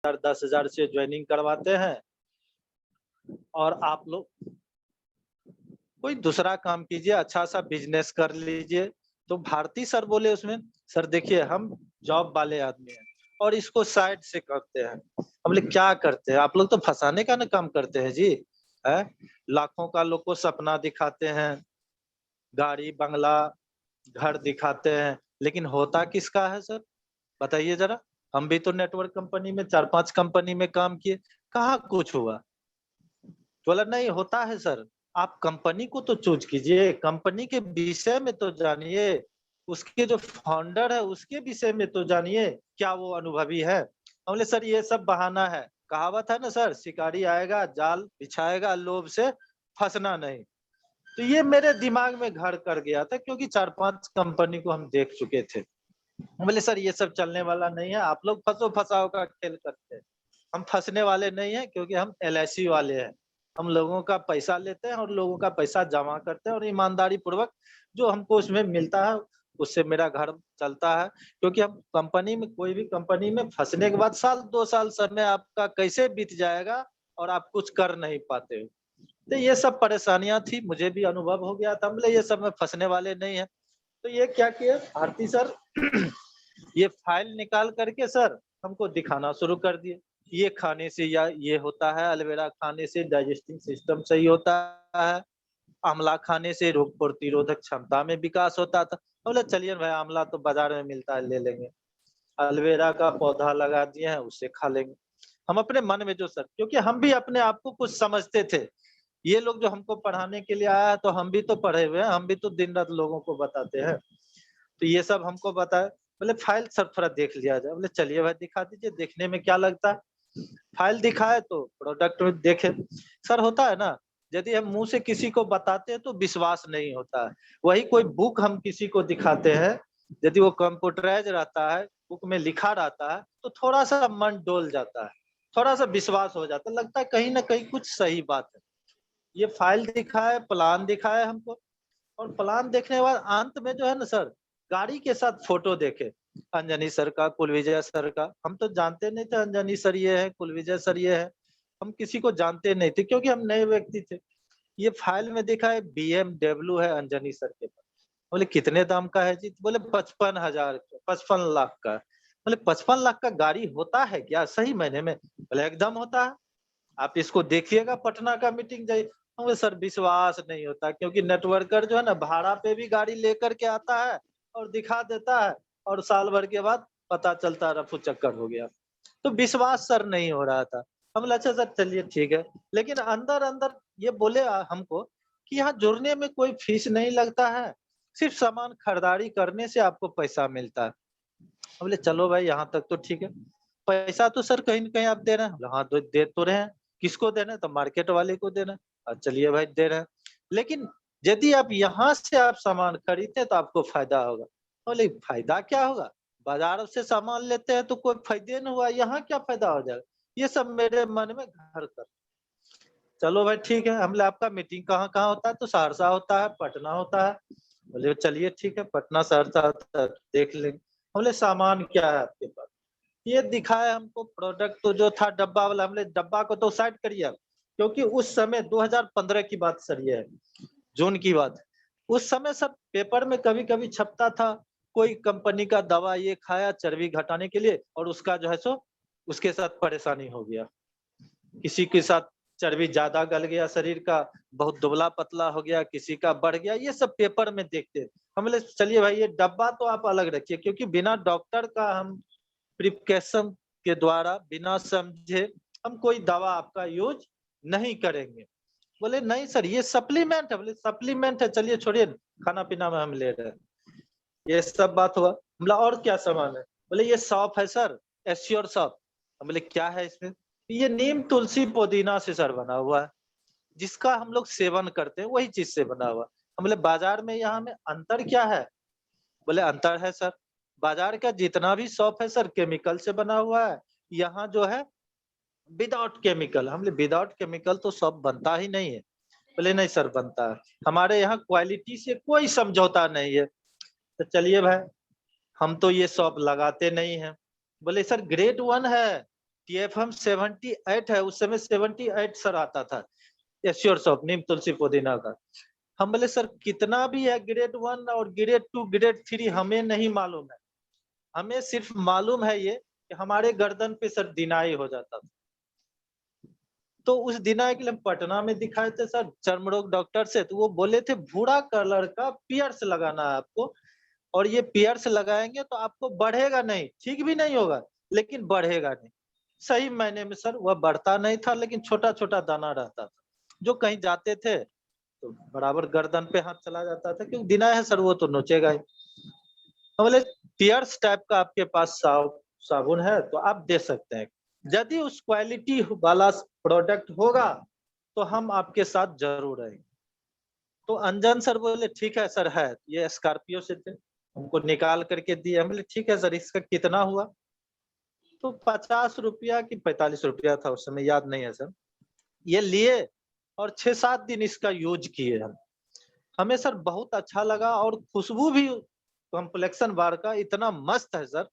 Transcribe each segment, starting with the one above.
10,000 से ज्वाइनिंग करवाते हैं और आप लोग कोई दूसरा काम कीजिए, अच्छा सा बिजनेस कर लीजिए। तो भारती सर बोले उसमें, सर देखिए हम जॉब वाले आदमी हैं और इसको साइड से करते हैं। हम बोले क्या करते हैं? आप लोग तो फंसाने का ना काम करते हैं जी, है? लाखों का लोग को सपना दिखाते हैं, गाड़ी बंगला घर दिखाते हैं, लेकिन होता किसका है सर? बताइए जरा। हम भी तो नेटवर्क कंपनी में 4-5 कंपनी में काम किए, कहाँ कुछ हुआ? बोला नहीं होता है सर, आप कंपनी को तो चूज़ कीजिए, कंपनी के विषय में तो जानिए, उसके जो फाउंडर है उसके विषय में तो जानिए, क्या वो अनुभवी है? हम बोले सर ये सब बहाना है, कहावत है ना सर, शिकारी आएगा जाल बिछाएगा, लोभ से फँसना नहीं। तो ये मेरे दिमाग में घर कर गया था क्योंकि 4-5 कंपनी को हम देख चुके थे। हम बोले सर ये सब चलने वाला नहीं है, आप लोग फँसो-फँसाओ का खेल करते हैं। हम फँसने वाले नहीं हैं क्योंकि हम एलआईसी वाले हैं। हम लोगों का पैसा लेते हैं और लोगों का पैसा जमा करते हैं और ईमानदारी पूर्वक जो हमको उसमें मिलता है, उससे मेरा घर चलता है। क्योंकि हम कंपनी में कोई भी कंपनी में फँसने के बाद साल 2 साल समय आपका कैसे बीत जाएगा और आप कुछ कर नहीं पाते हो। तो ये सब परेशानियाँ थी, मुझे भी अनुभव हो गया था। हम बोले ये सब में फँसने वाले नहीं हैं। तो ये क्या किया भारती सर ये फाइल निकाल करके सर हमको दिखाना शुरू कर दिए। ये खाने से या ये होता है, एलोवेरा खाने से डाइजेस्टिव सिस्टम सही होता है, आंवला खाने से रोग प्रतिरोधक क्षमता में विकास होता था। बोले चलिए भाई आंवला तो बाजार में मिलता है ले लेंगे। एलोवेरा का पौधा लगा दिए हैं उसे खा लेंगे। हम अपने मन में जो सर क्योंकि हम भी अपने आप को कुछ समझते थे। ये लोग जो हमको पढ़ाने के लिए आया है तो हम भी तो पढ़े हुए हैं, हम भी तो दिन-रात लोगों को बताते हैं। तो ये सब हमको बताया, बोले फाइल सर थोड़ा देख लिया जाए। बोले चलिए भाई दिखा दीजिए, देखने में क्या लगता है? फाइल दिखाए तो प्रोडक्ट में देखे। सर होता है ना, यदि हम मुँह से किसी को बताते हैं तो विश्वास नहीं होता है। वही कोई बुक हम किसी को दिखाते हैं, यदि वो कंप्यूटराइज़ रहता है, बुक में लिखा रहता है, तो थोड़ा-सा मन डोल जाता है, थोड़ा-सा विश्वास हो जाता है, लगता है कहीं न कहीं कुछ सही बात है। ये फाइल दिखाए, प्लान दिखाए हमको और प्लान देखने के बाद अंत में जो है ना सर, गाड़ी के साथ फ़ोटो देखे, अंजनी सर का, कुलविजय सर का। हम तो जानते नहीं थे अंजनी सर ये है, कुलविजय सर ये है। हम किसी को जानते नहीं थे क्योंकि हम नए व्यक्ति थे। ये फाइल में देखा है बीएमडब्ल्यू है अंजनी सर के पास। बोले कितने दाम का है जी? बोले 55,000 का, 55 लाख का। बोले 55 लाख का गाड़ी होता है क्या सही मायने में? बोले एकदम होता है। आप इसको देखिएगा पटना का मीटिंग जाइए। हमें सर विश्वास नहीं होता क्योंकि नेटवर्कर जो है ना भाड़ा पे भी गाड़ी लेकर के आता है और दिखा देता है और साल भर के बाद पता चलता है रफू चक्कर हो गया। तो विश्वास सर नहीं हो रहा था। हम बोले अच्छा सर चलिए ठीक है। लेकिन अंदर-अंदर ये बोले हमको कि यहाँ जुड़ने में कोई फीस नहीं लगता है, सिर्फ सामान खरीदारी करने से आपको पैसा मिलता है। हम बोले चलो भाई यहाँ तक तो ठीक है। पैसा तो सर कहीं न कहीं आप दे रहे हैं। हाँ, तो दे तो रहे हैं। किसको देना है? तो मार्केट वाले को देना है। चलिए भाई दे रहे हैं। लेकिन यदि आप यहाँ से आप सामान खरीदते हैं तो आपको फ़ायदा होगा। बोले फ़ायदा क्या होगा? बाज़ार से सामान लेते हैं तो कोई फ़ायदे नहीं हुआ, यहाँ क्या फ़ायदा हो जाएगा? ये सब मेरे मन में घर कर चलो भाई ठीक है, हम बोले आपका मीटिंग कहाँ-कहाँ होता है? तो सहरसा होता है, पटना होता है। बोले चलिए ठीक है, पटना सहरसा होता है, देख लेंगे। हम बोले सामान क्या है आपके पास? ये दिखाया हमको प्रोडक्ट तो जो था डब्बा वाला हमने डब्बा को तो साइड करिए आप, क्योंकि उस समय 2015 की बात सर ये है, जून की बात है। उस समय सर पेपर में कभी-कभी छपता था, कोई कंपनी का दवा ये खाया चर्बी घटाने के लिए और उसका जो है सो उसके साथ परेशानी हो गया। किसी के साथ चर्बी ज़्यादा गल गया शरीर का, बहुत दुबला-पतला हो गया, किसी का बढ़ गया, ये सब पेपर में देखते हैं। हम बोले चलिए भाई ये डब्बा तो आप अलग रखिए क्योंकि बिना डॉक्टर का हम प्रिस्क्रिप्शन के द्वारा बिना समझे हम कोई दवा आपका यूज़ नहीं करेंगे। बोले नहीं सर ये सप्लीमेंट है, बोले सप्लीमेंट है चलिए छोड़िए खाना-पीना में हम ले रहे हैं। ये सब बात हुआ। बोला और क्या सामान है? बोले ये सौंफ है सर, एश्योर सौंफ। हम बोले क्या है इसमें? ये नीम, तुलसी, पुदीना से सर बना हुआ है। जिसका हम लोग सेवन करते हैं वही चीज़ से बना हुआ। हम बोले बाज़ार में यहाँ में अंतर क्या है? बोले अंतर है सर, बाज़ार का जितना भी सौंफ है सर केमिकल से बना हुआ है, यहाँ जो है विदाउट केमिकल। हम बोले विदाउट केमिकल तो सौंफ बनता ही नहीं है। बोले नहीं सर बनता है, हमारे यहाँ क्वालिटी से कोई समझौता नहीं है। तो चलिए भाई, हम तो ये सौंफ लगाते नहीं हैं। बोले सर ग्रेड 1 है, TFM 78 है, उस समय 78 सर आता था एश्योर शॉप नीम तुलसी पुदीना का। हम बोले सर कितना भी है ग्रेड 1 और ग्रेड 2 ग्रेड 3 हमें नहीं मालूम है, हमें सिर्फ मालूम है ये कि हमारे गर्दन पे सर दिनाई हो जाता था। तो उस दिनाई के लिए हम पटना में दिखाए थे सर चर्म रोग डॉक्टर से, तो वो बोले थे भूरा कलर का पियर्स लगाना है आपको, और ये पियर्स लगाएंगे तो आपको बढ़ेगा नहीं, ठीक भी नहीं होगा लेकिन बढ़ेगा नहीं। सही मायने में सर वह बढ़ता नहीं था, लेकिन छोटा छोटा दाना रहता था, जो कहीं जाते थे तो बराबर गर्दन पे हाथ चला जाता था, क्योंकि दिना है सर वो तो नोचेगा ही। तो बोले पियर्स टाइप का आपके पास साबुन है तो आप दे सकते हैं, यदि उस क्वालिटी वाला प्रोडक्ट होगा तो हम आपके साथ जरूर रहेंगे। तो अंजन सर बोले ठीक है सर है, ये स्कॉर्पियो से थे, हमको निकाल करके दिए। हम बोले ठीक है सर, इसका कितना हुआ? तो 50 रुपया की 45 रुपया था उस समय, याद नहीं है सर। ये लिए और 6-7 दिन इसका यूज किए हम। हमें सर बहुत अच्छा लगा, और खुशबू भी कॉम्प्लेक्शन बार का इतना मस्त है सर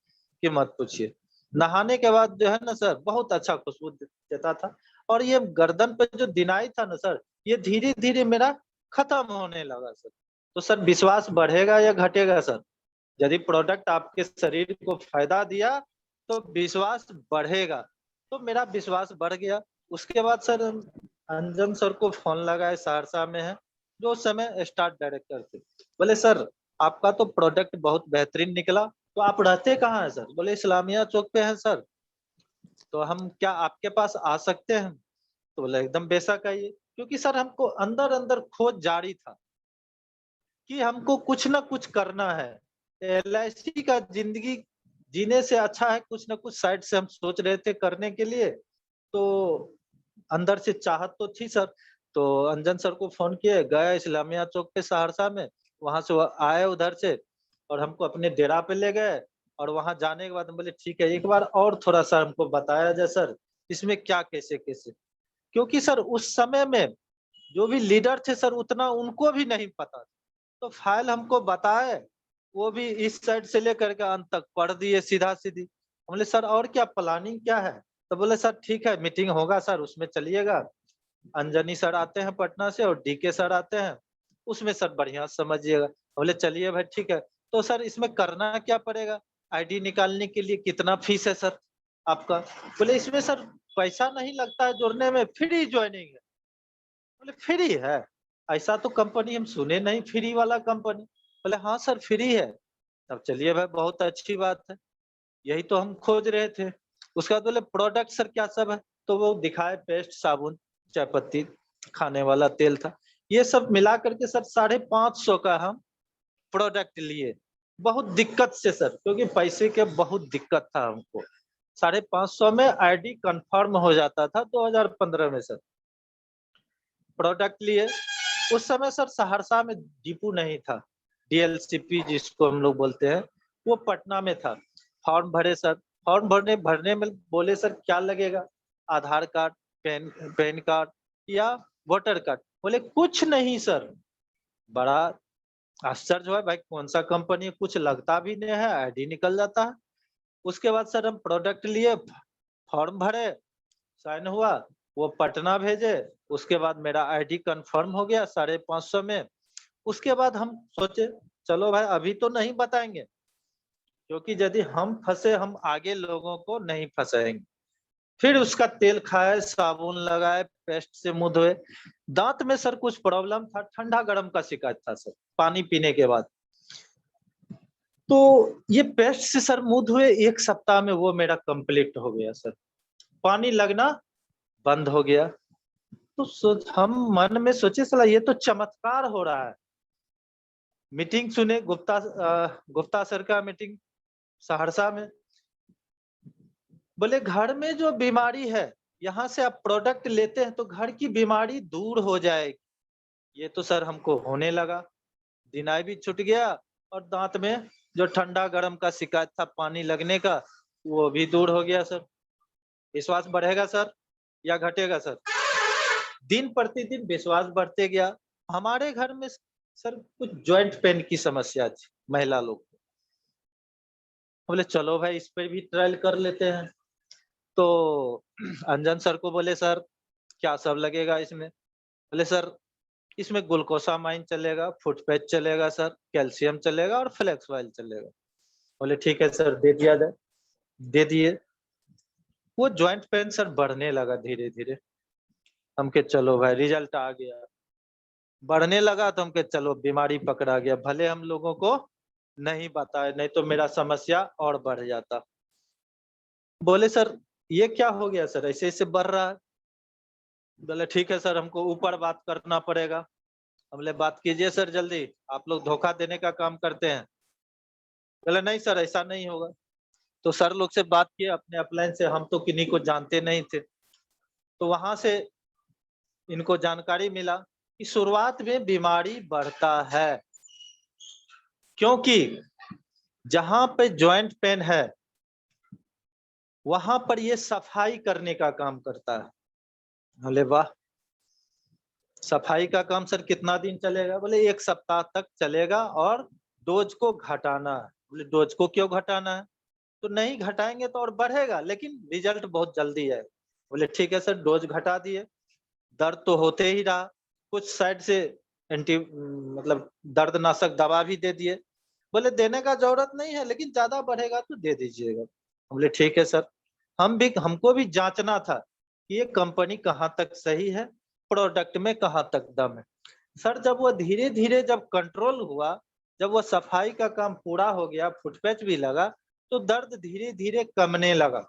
कि मत पूछिए। नहाने के बाद जो है ना सर बहुत अच्छा खुशबू देता था, और ये गर्दन पे जो दिनाई था ना सर, ये धीरे धीरे मेरा खत्म होने लगा सर। तो सर विश्वास बढ़ेगा या घटेगा सर? यदि प्रोडक्ट आपके शरीर को फायदा दिया तो विश्वास बढ़ेगा, तो मेरा विश्वास बढ़ गया। उसके बाद सर अंजन सर को फोन लगाए, सहरसा में है, जो उस समय स्टार डायरेक्टर थे। बोले सर आपका तो प्रोडक्ट बहुत बेहतरीन निकला, तो आप रहते कहाँ हैं सर? बोले इस्लामिया चौक पे है सर, तो हम क्या आपके पास आ सकते हैं? तो बोले एकदम बेशक आइए, क्योंकि सर हमको अंदर अंदर खोज जारी था कि हमको कुछ ना कुछ करना है। LIC का जिंदगी जीने से अच्छा है कुछ ना कुछ साइड से हम सोच रहे थे करने के लिए, तो अंदर से चाहत तो थी सर। तो अंजन सर को फोन किए, गए इस्लामिया चौक पे सहरसा में, वहां से वो आए उधर से और हमको अपने डेरा पे ले गए। और वहां जाने के बाद हम बोले ठीक है एक बार और थोड़ा सा हमको बताया जाए सर, इसमें क्या कैसे कैसे, क्योंकि सर उस समय में जो भी लीडर थे सर उतना उनको भी नहीं पता। तो फाइल हमको बताए, वो भी इस साइड से लेकर के अंत तक पढ़ दिए सीधा सीधी। हम बोले सर और क्या प्लानिंग क्या है? तो बोले सर ठीक है मीटिंग होगा सर, उसमें चलिएगा। अंजनी सर आते हैं पटना से और DK सर आते हैं, उसमें सर बढ़िया समझिएगा। बोले चलिए भाई ठीक है। तो सर इसमें करना क्या पड़ेगा? ID निकालने के लिए कितना फीस है सर आपका? बोले इसमें सर पैसा नहीं लगता है जोड़ने में, फ्री ज्वाइनिंग है। बोले फ्री है? ऐसा तो कंपनी हम सुने नहीं, फ्री वाला कंपनी। बोले हाँ सर फ्री है। तब चलिए भाई बहुत अच्छी बात है, यही तो हम खोज रहे थे। उसके बाद बोले प्रोडक्ट सर क्या सब है? तो वो दिखाए पेस्ट, साबुन, चायपत्ती, खाने वाला तेल था। ये सब मिला करके सर 550 का हम प्रोडक्ट लिए, बहुत दिक्कत से सर, क्योंकि पैसे के बहुत दिक्कत था हमको। 550 में ID कंफर्म हो जाता था 2015 में सर। प्रोडक्ट लिए, उस समय सर सहरसा में डिपू नहीं था, DLCP जिसको हम लोग बोलते हैं, वो पटना में था। फॉर्म भरे सर, फॉर्म भरने में बोले सर क्या लगेगा? आधार कार्ड, पैन कार्ड या वोटर कार्ड? बोले कुछ नहीं सर। बड़ा आश्चर्य हुआ भाई, कौन सा कंपनी है, कुछ लगता भी नहीं है, ID निकल जाता है। उसके बाद सर हम प्रोडक्ट लिए, फॉर्म भरे, साइन हुआ, वो पटना भेजे। उसके बाद मेरा ID कंफर्म हो गया 550 में। उसके बाद हम सोचे चलो भाई अभी तो नहीं बताएंगे, क्योंकि यदि हम फंसे हम आगे लोगों को नहीं फंसाएंगे। फिर उसका तेल खाए, साबुन लगाए, पेस्ट से मुंह धोए। दांत में सर कुछ प्रॉब्लम था, ठंडा गर्म का शिकायत था सर पानी पीने के बाद। तो ये पेस्ट से सर मुंह धोए, 1 सप्ताह में वो मेरा कंप्लीट हो गया सर, पानी लगना बंद हो गया। तो हम मन में सोचे साला ये तो चमत्कार हो रहा है। मीटिंग सुने, गुप्ता सर का मीटिंग सहरसा में। बोले घर में जो बीमारी है, यहाँ से आप प्रोडक्ट लेते हैं तो घर की बीमारी दूर हो जाएगी। ये तो सर हमको होने लगा, दिनाई भी छूट गया, और दांत में जो ठंडा गर्म का शिकायत था पानी लगने का, वो भी दूर हो गया सर। विश्वास बढ़ेगा सर या घटेगा सर? दिन प्रतिदिन विश्वास बढ़ते गया। हमारे घर में सर कुछ जॉइंट पेन की समस्या थी महिला लोग को। बोले चलो भाई इस पे भी ट्रायल कर लेते हैं। तो अंजन सर को बोले सर क्या सब लगेगा इसमें? बोले सर इसमें ग्लूकोसामाइन चलेगा, फुटपैच चलेगा सर, कैल्शियम चलेगा और फ्लेक्स ऑयल चलेगा। बोले ठीक है सर दे दिया जाए, दे दिए। वो जॉइंट पेन सर बढ़ने लगा धीरे-धीरे। हम के चलो भाई रिजल्ट आ गया। बढ़ने लगा तो हम के चलो बीमारी पकड़ा गया। भले हम लोगों को नहीं बताए, नहीं तो मेरा समस्या और बढ़ जाता। बोले सर ये क्या हो गया सर ऐसे-ऐसे बढ़ रहा है? बोले ठीक है सर हमको ऊपर बात करना पड़ेगा। हम बोले बात कीजिए सर जल्दी, आप लोग धोखा देने का काम करते हैं। बोले नहीं सर ऐसा नहीं होगा। तो सर लोग से बात किए अपने अपलाइन से, हम तो किन्हीं को जानते नहीं थे। तो वहाँ से इनको जानकारी मिला कि शुरुआत में बीमारी बढ़ता है, क्योंकि जहाँ पे जॉइंट पेन है, वहाँ पर ये सफाई करने का काम करता है। बोले वाह! सफाई का काम सर कितना दिन चलेगा? बोले 1 सप्ताह तक चलेगा और डोज़ को घटाना है। बोले डोज़ को क्यों घटाना है? तो नहीं घटाएँगे तो और बढ़ेगा, लेकिन रिजल्ट बहुत जल्दी आएगा। बोले ठीक है सर डोज़ घटा दिए, दर्द तो होते ही रहा, कुछ साइड से मतलब दर्दनाशक दवा भी दे दिए। बोले देने का ज़रूरत नहीं है लेकिन ज़्यादा बढ़ेगा तो दे दीजिएगा। बोले ठीक है सर। हमको भी जाँचना था कि ये कंपनी कहाँ तक सही है, प्रोडक्ट में कहाँ तक दम है। सर जब वो धीरे-धीरे जब कंट्रोल हुआ, जब वो सफाई का काम पूरा हो गया, फुटपैच भी लगा, तो दर्द धीरे-धीरे कमने लगा।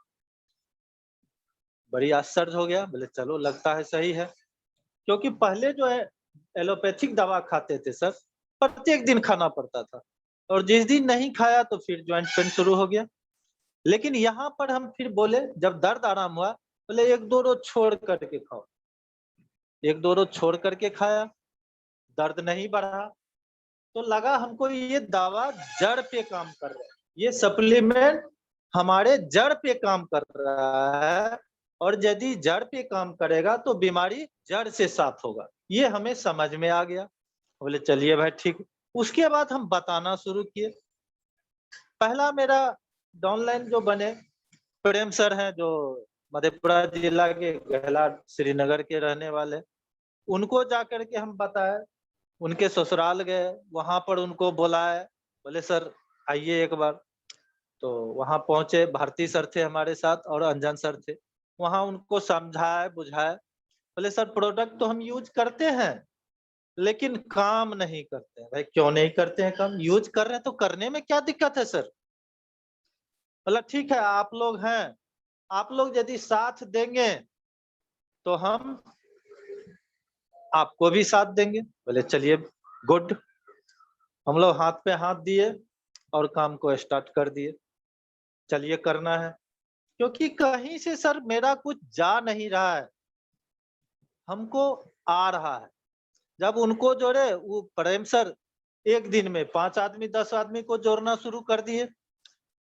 बड़ी आश्चर्य हो गया, बोले चलो लगता है सही है। क्योंकि पहले जो है एलोपैथिक दवा खाते थे सर, प्रत्येक दिन खाना पड़ता था और जिस दिन नहीं खाया तो फिर जॉइंट पेन शुरू हो गया। लेकिन यहाँ पर हम फिर बोले जब दर्द आराम हुआ, बोले 1-2 रोज़ छोड़ कर के खाओ। 1-2 रोज़ छोड़ कर के खाया, दर्द नहीं बढ़ा, तो लगा हमको ये दवा जड़ पे काम कर रहा है। ये सप्लीमेंट हमारे जड़ पे काम कर रहा है और यदि जड़ पे काम करेगा तो बीमारी जड़ से साफ होगा। ये हमें समझ में आ गया। बोले चलिए भाई ठीक। उसके बाद हम बताना शुरू किए। पहला मेरा डाउनलाइन जो बने, प्रेम सर हैं जो मधेपुरा जिला के गहला श्रीनगर के रहने वाले, उनको जाकर के हम बताए, उनके ससुराल गए, वहाँ पर उनको बुलाए, बोले सर आइए एक बार। तो वहाँ पहुँचे, भारती सर थे हमारे साथ और अंजन सर थे। वहाँ उनको समझाए, बुझाए, बोले सर प्रोडक्ट तो हम यूज़ करते हैं, लेकिन काम नहीं करते हैं। भाई क्यों नहीं करते हैं काम? यूज़ कर रहे हैं तो करने में क्या दिक्कत है सर? बोला ठीक है आप लोग हैं, आप लोग यदि साथ देंगे, तो हम आपको भी साथ देंगे। बोले चलिए गुड। हम लोग हाथ पे हाथ दिए और काम को स्टार्ट कर दिए। चलिए करना है, क्योंकि कहीं से सर मेरा कुछ जा नहीं रहा है, हमको आ रहा है। जब उनको जोड़े वो प्रेम सर 1 दिन में 5 आदमी 10 आदमी को जोड़ना शुरू कर दिए।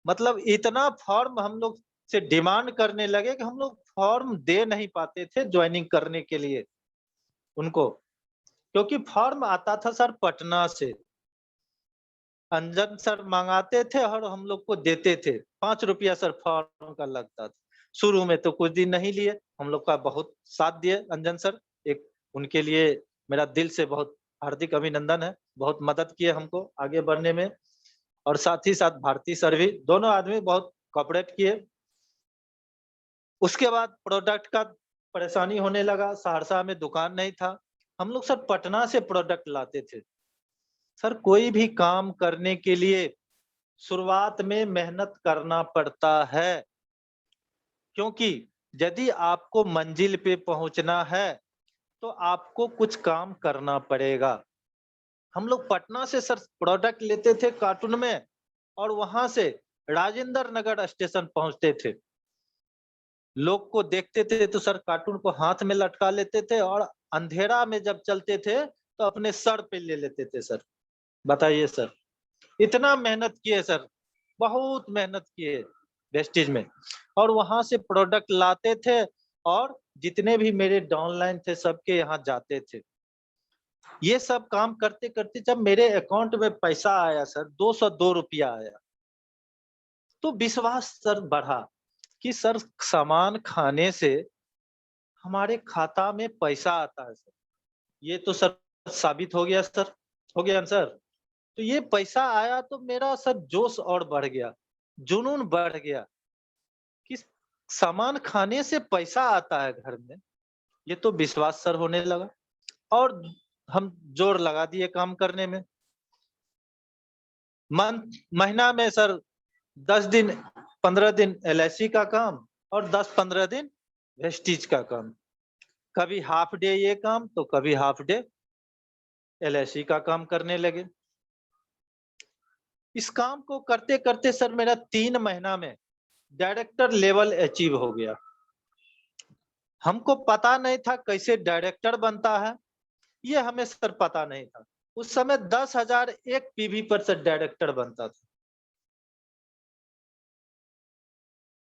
मतलब इतना फॉर्म हम लोग से डिमांड करने लगे कि हम लोग फॉर्म दे नहीं पाते थे ज्वाइनिंग करने के लिए उनको, क्योंकि फॉर्म आता था सर पटना से। अंजन सर मँगाते थे और हम लोग को देते थे। 5 रुपया सर फॉर्म का लगता था। शुरू में तो कुछ दिन नहीं लिए, हम लोग का बहुत साथ दिए अंजन सर। एक उनके लिए मेरा दिल से बहुत हार्दिक अभिनंदन है। बहुत मदद किए हमको आगे बढ़ने में और साथ ही साथ भारती सर भी, दोनों आदमी बहुत कोऑपरेट किए। उसके बाद प्रोडक्ट का परेशानी होने लगा, सहरसा में दुकान नहीं था। हम लोग सर पटना से प्रोडक्ट लाते थे। सर कोई भी काम करने के लिए शुरुआत में मेहनत करना पड़ता है, क्योंकि यदि आपको मंजिल पे पहुंचना है तो आपको कुछ काम करना पड़ेगा। हम लोग पटना से सर प्रोडक्ट लेते थे कार्टून में और वहां से राजेंद्र नगर स्टेशन पहुंचते थे। लोग को देखते थे तो सर कार्टून को हाथ में लटका लेते थे और अंधेरा में जब चलते थे तो अपने सर पे ले लेते थे सर। बताइए सर, इतना मेहनत किए सर, बहुत मेहनत किए वेस्टेज में और वहां से प्रोडक्ट लाते थे और जितने भी मेरे डाउनलाइन थे सबके यहाँ जाते थे। ये सब काम करते-करते जब मेरे अकाउंट में पैसा आया सर 202 रुपया आया, तो विश्वास सर बढ़ा। कि सर सामान खाने से हमारे खाता में पैसा आता है सर। ये तो सर साबित हो गया सर, हो गया ना सर। तो ये पैसा आया तो मेरा सर जोश और बढ़ गया, जुनून बढ़ गया कि सामान खाने से पैसा आता है घर में। ये तो विश्वास सर होने लगा और हम जोर लगा दिए काम करने में। महीना में सर 10 दिन 15 दिन एलआईसी का काम और 10-15 दिन वेस्टीज का काम। कभी हाफ डे ये काम तो कभी हाफ डे एलआईसी का काम करने लगे। इस काम को करते करते सर मेरा 3 महीना में डायरेक्टर लेवल अचीव हो गया। हमको पता नहीं था कैसे डायरेक्टर बनता है, ये हमें सर पता नहीं था। उस समय 10,001 पीवी पर सर डायरेक्टर बनता था।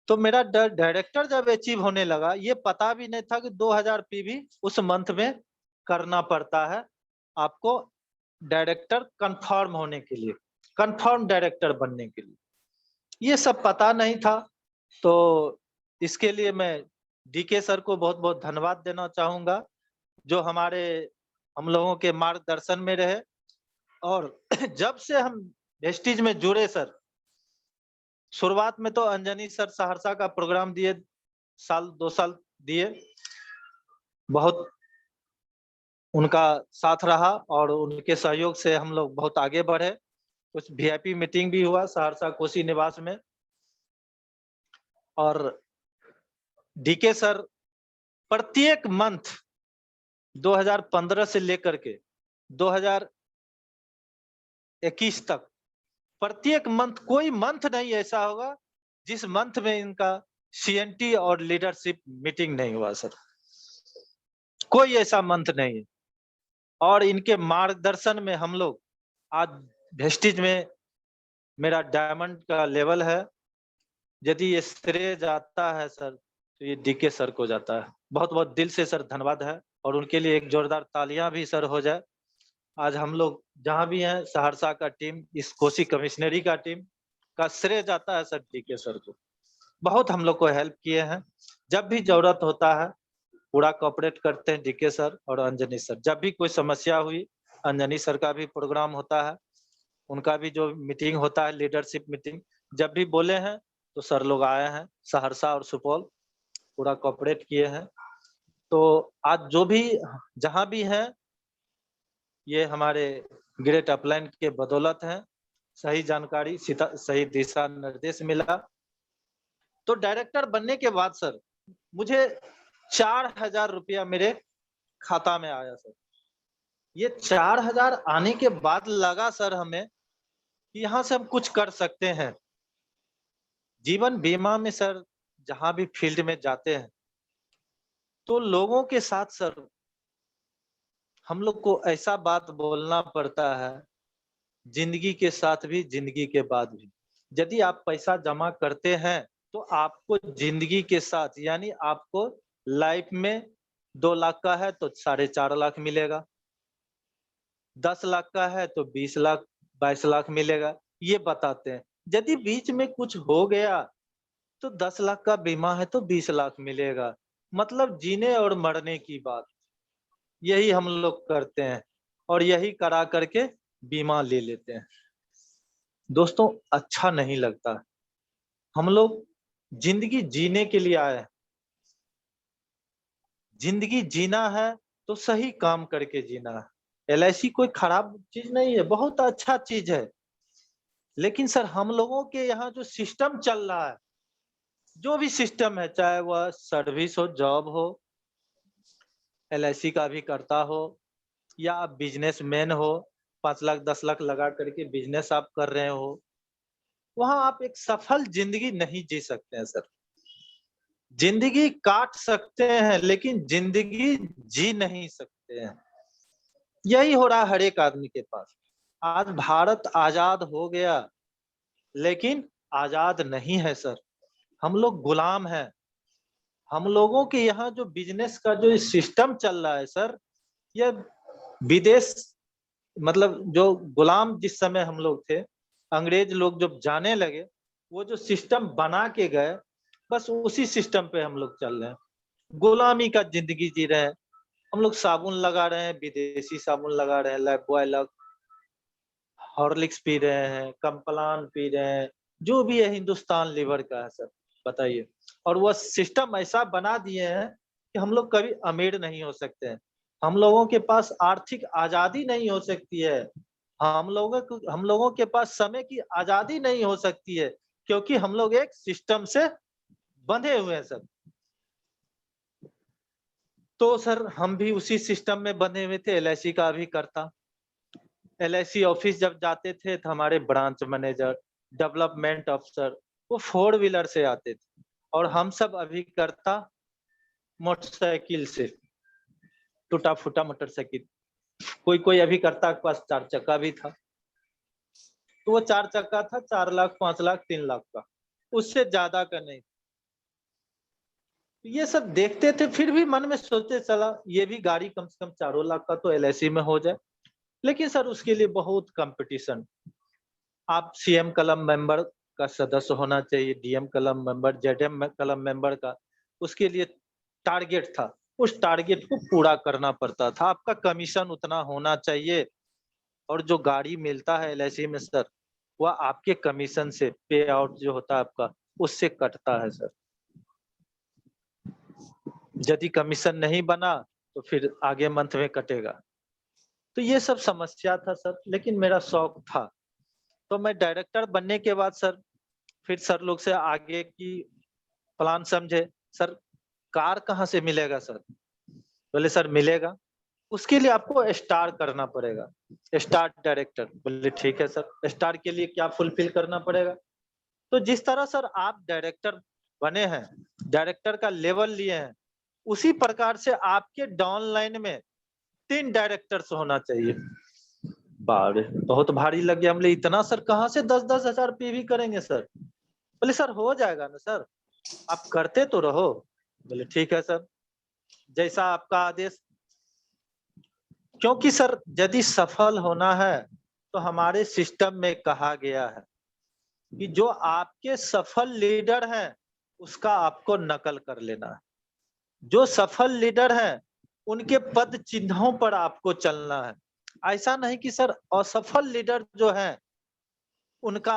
तो मेरा डायरेक्टर जब अचीव होने लगा, ये पता भी नहीं था कि 2000 पीवी उस मंथ में करना पड़ता है आपको डायरेक्टर कंफर्म होने के लिए, कंफर्म डायरेक्टर बनने के लिए। ये सब पता नहीं था। तो इसके लिए मैं डीके सर को बहुत-बहुत धन्यवाद देना चाहूँगा, जो हम लोगों के मार्गदर्शन में रहे। और जब से हम वेस्टीज में जुड़े सर, शुरुआत में तो अंजनी सर सहरसा का प्रोग्राम दिए, 2 साल दिए। बहुत उनका साथ रहा और उनके सहयोग से हम लोग बहुत आगे बढ़े। कुछ वीआईपी मीटिंग भी हुआ सहरसा कोसी निवास में। और डीके सर प्रत्येक मंथ 2015 से लेकर के 2021 तक प्रत्येक मंथ, कोई मंथ नहीं ऐसा होगा जिस मंथ में इनका सीएनटी और लीडरशिप मीटिंग नहीं हुआ सर। कोई ऐसा मंथ नहीं है। और इनके मार्गदर्शन में हम लोग आज वेस्टीज में मेरा डायमंड का लेवल है। यदि ये श्रेय जाता है सर तो ये डीके सर को जाता है। बहुत बहुत दिल से सर धन्यवाद है और उनके लिए एक जोरदार तालियां भी सर हो जाए। आज हम लोग जहां भी हैं, सहरसा का टीम, इस कोसी कमिश्नरी का टीम का श्रेय जाता है सर डीके सर को। बहुत हम लोग को हेल्प किए हैं। जब भी जरूरत होता है पूरा कोऑपरेट करते हैं डीके सर और अंजनी सर। जब भी कोई समस्या हुई, अंजनी सर का भी प्रोग्राम होता है, उनका भी जो मीटिंग होता है लीडरशिप मीटिंग, जब भी बोले हैं तो सर लोग आए हैं। सहरसा और सुपौल पूरा कोऑपरेट किए हैं। तो आज जो भी जहां भी हैं, ये हमारे ग्रेट अपलाइन के बदौलत है। सही जानकारी, सही दिशा निर्देश मिला। तो डायरेक्टर बनने के बाद सर मुझे 4000 रुपया मेरे खाता में आया सर। ये 4000 आने के बाद लगा सर हमें कि यहाँ से हम कुछ कर सकते हैं। जीवन बीमा में सर जहां भी फील्ड में जाते हैं तो लोगों के साथ सर हम लोग को ऐसा बात बोलना पड़ता है, जिंदगी के साथ भी जिंदगी के बाद भी। यदि आप पैसा जमा करते हैं तो आपको जिंदगी के साथ, यानी आपको लाइफ में 2 लाख का है तो 4.5 लाख मिलेगा, 10 लाख का है तो 20 लाख 22 लाख मिलेगा, ये बताते हैं। यदि बीच में कुछ हो गया तो 10 लाख का बीमा है तो 20 लाख मिलेगा। मतलब जीने और मरने की बात, यही हम लोग करते हैं और यही करा करके बीमा ले लेते हैं। दोस्तों अच्छा नहीं लगता। हम लोग जिंदगी जीने के लिए आए हैं। जिंदगी जीना है तो सही काम करके जीना है। एलआईसी कोई खराब चीज नहीं है, बहुत अच्छा चीज है। लेकिन सर हम लोगों के यहाँ जो सिस्टम चल रहा है, जो भी सिस्टम है, चाहे वह सर्विस हो, जॉब हो, एलआईसी का भी करता हो, या आप बिजनेसमैन हो, 5 लाख 10 लाख लगा करके बिजनेस आप कर रहे हो, वहां आप एक सफल जिंदगी नहीं जी सकते हैं सर। जिंदगी काट सकते हैं लेकिन जिंदगी जी नहीं सकते हैं। यही हो रहा है हर एक आदमी के पास। आज भारत आजाद हो गया लेकिन आजाद नहीं है सर। हम लोग गुलाम हैं। हम लोगों के यहाँ जो बिजनेस का जो सिस्टम चल रहा है सर, ये विदेश, मतलब जो गुलाम जिस समय हम लोग थे, अंग्रेज लोग जब जाने लगे, वो जो सिस्टम बना के गए बस उसी सिस्टम पे हम लोग चल रहे हैं, गुलामी का जिंदगी जी रहे हैं। हम लोग साबुन लगा रहे हैं, विदेशी साबुन लगा रहे हैं, लाइफबॉय लग, हॉर्लिक्स पी रहे हैं, कम्प्लान पी रहे हैं, जो भी है हिंदुस्तान लीवर का है सर, बताइए। और वो सिस्टम ऐसा बना दिए हैं कि हम लोग कभी अमीर नहीं हो सकते हैं, हम लोगों के पास आर्थिक आजादी नहीं हो सकती है, हम लोगों के पास समय की आजादी नहीं हो सकती है, क्योंकि हम लोग एक सिस्टम से बंधे हुए हैं सर। तो सर हम भी उसी सिस्टम में बंधे हुए थे, एलआईसी का भी करता। एलआईसी ऑफिस जब जाते थे तो हमारे ब्रांच मैनेजर, डेवलपमेंट अफसर वो 4 व्हीलर से आते थे, और हम सब अभी करता मोटरसाइकिल से, टूटा फूटा मोटरसाइकिल। कोई कोई अभी करता के पास 4 चक्का भी था, तो वो 4 चक्का था 4 लाख 5 लाख 3 लाख का, उससे ज्यादा का नहीं। ये सब देखते थे, फिर भी मन में सोचते चला ये भी गाड़ी कम से कम 4 लाख का तो एलआईसी में हो जाए। लेकिन सर उसके लिए बहुत कंपटीशन, आप सीएम क्लब मेंबर का सदस्य होना चाहिए, DM club member, ZM club member का, उसके लिए टारगेट था, उस टारगेट को पूरा करना पड़ता था, आपका कमीशन उतना होना चाहिए। और जो गाड़ी मिलता है एलआईसी में सर, वह आपके कमीशन से, पे आउट जो होता है आपका, उससे कटता है सर। यदि कमीशन नहीं बना तो फिर आगे मंथ में कटेगा। तो ये सब समस्या था सर, लेकिन मेरा शौक था। तो मैं डायरेक्टर बनने के बाद सर, फिर सर लोग से आगे की प्लान समझे। सर कार कहाँ से मिलेगा सर? बोले सर मिलेगा, उसके लिए आपको स्टार करना पड़ेगा, स्टार डायरेक्टर। बोले ठीक है सर, स्टार के लिए क्या फुलफिल करना पड़ेगा? तो जिस तरह सर आप डायरेक्टर बने हैं, डायरेक्टर का लेवल लिए हैं, उसी प्रकार से आपके डाउन लाइन में 3 डायरेक्टर्स होना चाहिए। बारे बहुत भारी लग गया, हमले इतना सर कहाँ से 10-10 हजार पीवी करेंगे सर? बोले सर हो जाएगा ना सर, आप करते तो रहो। बोले ठीक है सर, जैसा आपका आदेश। क्योंकि सर यदि सफल होना है तो हमारे सिस्टम में कहा गया है कि जो आपके सफल लीडर हैं उसका आपको नकल कर लेना है। जो सफल लीडर हैं उनके पद चिन्हों पर आपको चलना है। ऐसा नहीं कि सर असफल लीडर जो हैं उनका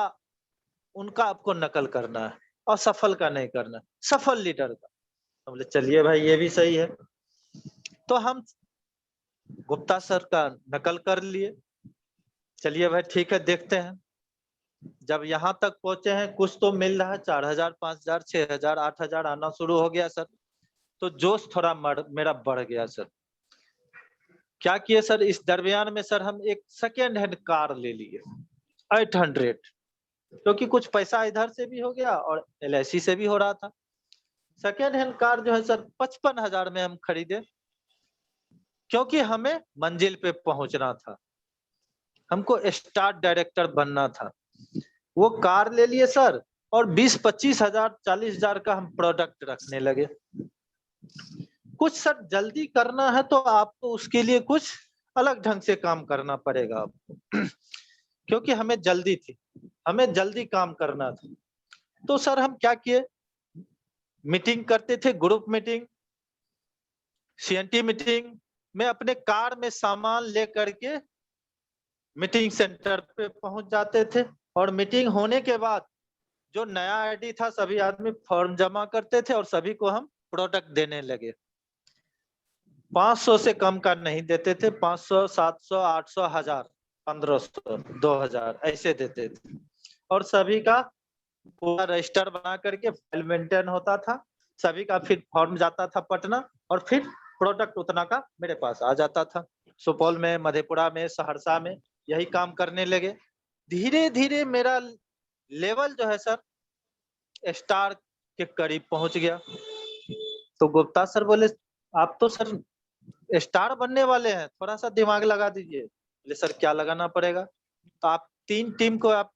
उनका आपको नकल करना है, असफल का नहीं करना है, सफल लीडर का। तो बोले चलिए भाई ये भी सही है। तो हम गुप्ता सर का नकल कर लिए। चलिए भाई ठीक है, देखते हैं। जब यहाँ तक पहुंचे हैं कुछ तो मिल रहा है, 4,000 5,000 6,000 8,000 आना शुरू हो गया सर। तो जोश थोड़ा मेरा बढ़ गया सर। क्या किए सर, इस दरमियान में सर हम एक सेकेंड हैंड कार ले लिए 800, क्योंकि कुछ पैसा इधर से भी हो गया और एलआईसी से भी हो रहा था। सेकेंड हैंड कार जो है सर 55,000 में हम खरीदे, क्योंकि हमें मंजिल पे पहुंचना था, हमको स्टार डायरेक्टर बनना था। वो कार ले लिए सर, और 20-25 हजार 40 हजार का हम प्रोडक्ट रखने लगे। कुछ सर जल्दी करना है तो आपको उसके लिए कुछ अलग ढंग से काम करना पड़ेगा आपको क्योंकि हमें जल्दी थी, हमें जल्दी काम करना था। तो सर हम क्या किए, मीटिंग करते थे, ग्रुप मीटिंग, सीएनटी मीटिंग में अपने कार में सामान लेकर के मीटिंग सेंटर पे पहुंच जाते थे। और मीटिंग होने के बाद जो नया आईडी था सभी आदमी फॉर्म जमा करते थे और सभी को हम प्रोडक्ट देने लगे। 500 से कम का नहीं देते थे, 500 700 800 1000 1500 2000 ऐसे देते थे। और सभी का पूरा रजिस्टर बना करके फाइल मेंटेन होता था, सभी का फिर फॉर्म जाता था पटना, और फिर प्रोडक्ट उतना का मेरे पास आ जाता था। सुपौल में, मधेपुरा में, सहरसा में यही काम करने लगे। धीरे धीरे मेरा लेवल जो है सर स्टार के करीब पहुंच गया। तो गुप्ता सर बोले आप तो सर स्टार बनने वाले हैं, थोड़ा सा दिमाग लगा दीजिए। बोले सर क्या लगाना पड़ेगा? तो आप 3 टीम को आप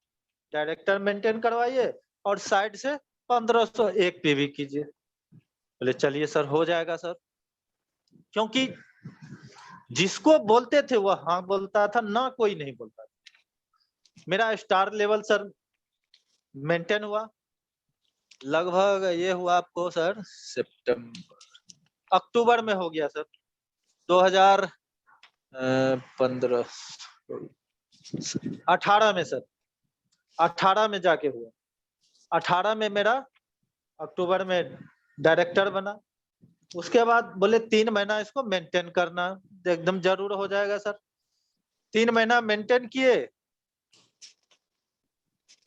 डायरेक्टर मेंटेन करवाइए और साइड से 1501 पीवी कीजिए। बोले चलिए सर हो जाएगा सर। क्योंकि जिसको बोलते थे वो हाँ बोलता था, ना कोई नहीं बोलता था। मेरा स्टार लेवल सर मेंटेन हुआ। लगभग ये हुआ आपको सर अक्टूबर में हो गया सर 2015 18 में सर 18 में जाके हुआ 18 में मेरा अक्टूबर में डायरेक्टर बना। उसके बाद बोले 3 महीना इसको मेंटेन करना एकदम जरूर हो जाएगा सर। 3 महीना मेंटेन किए,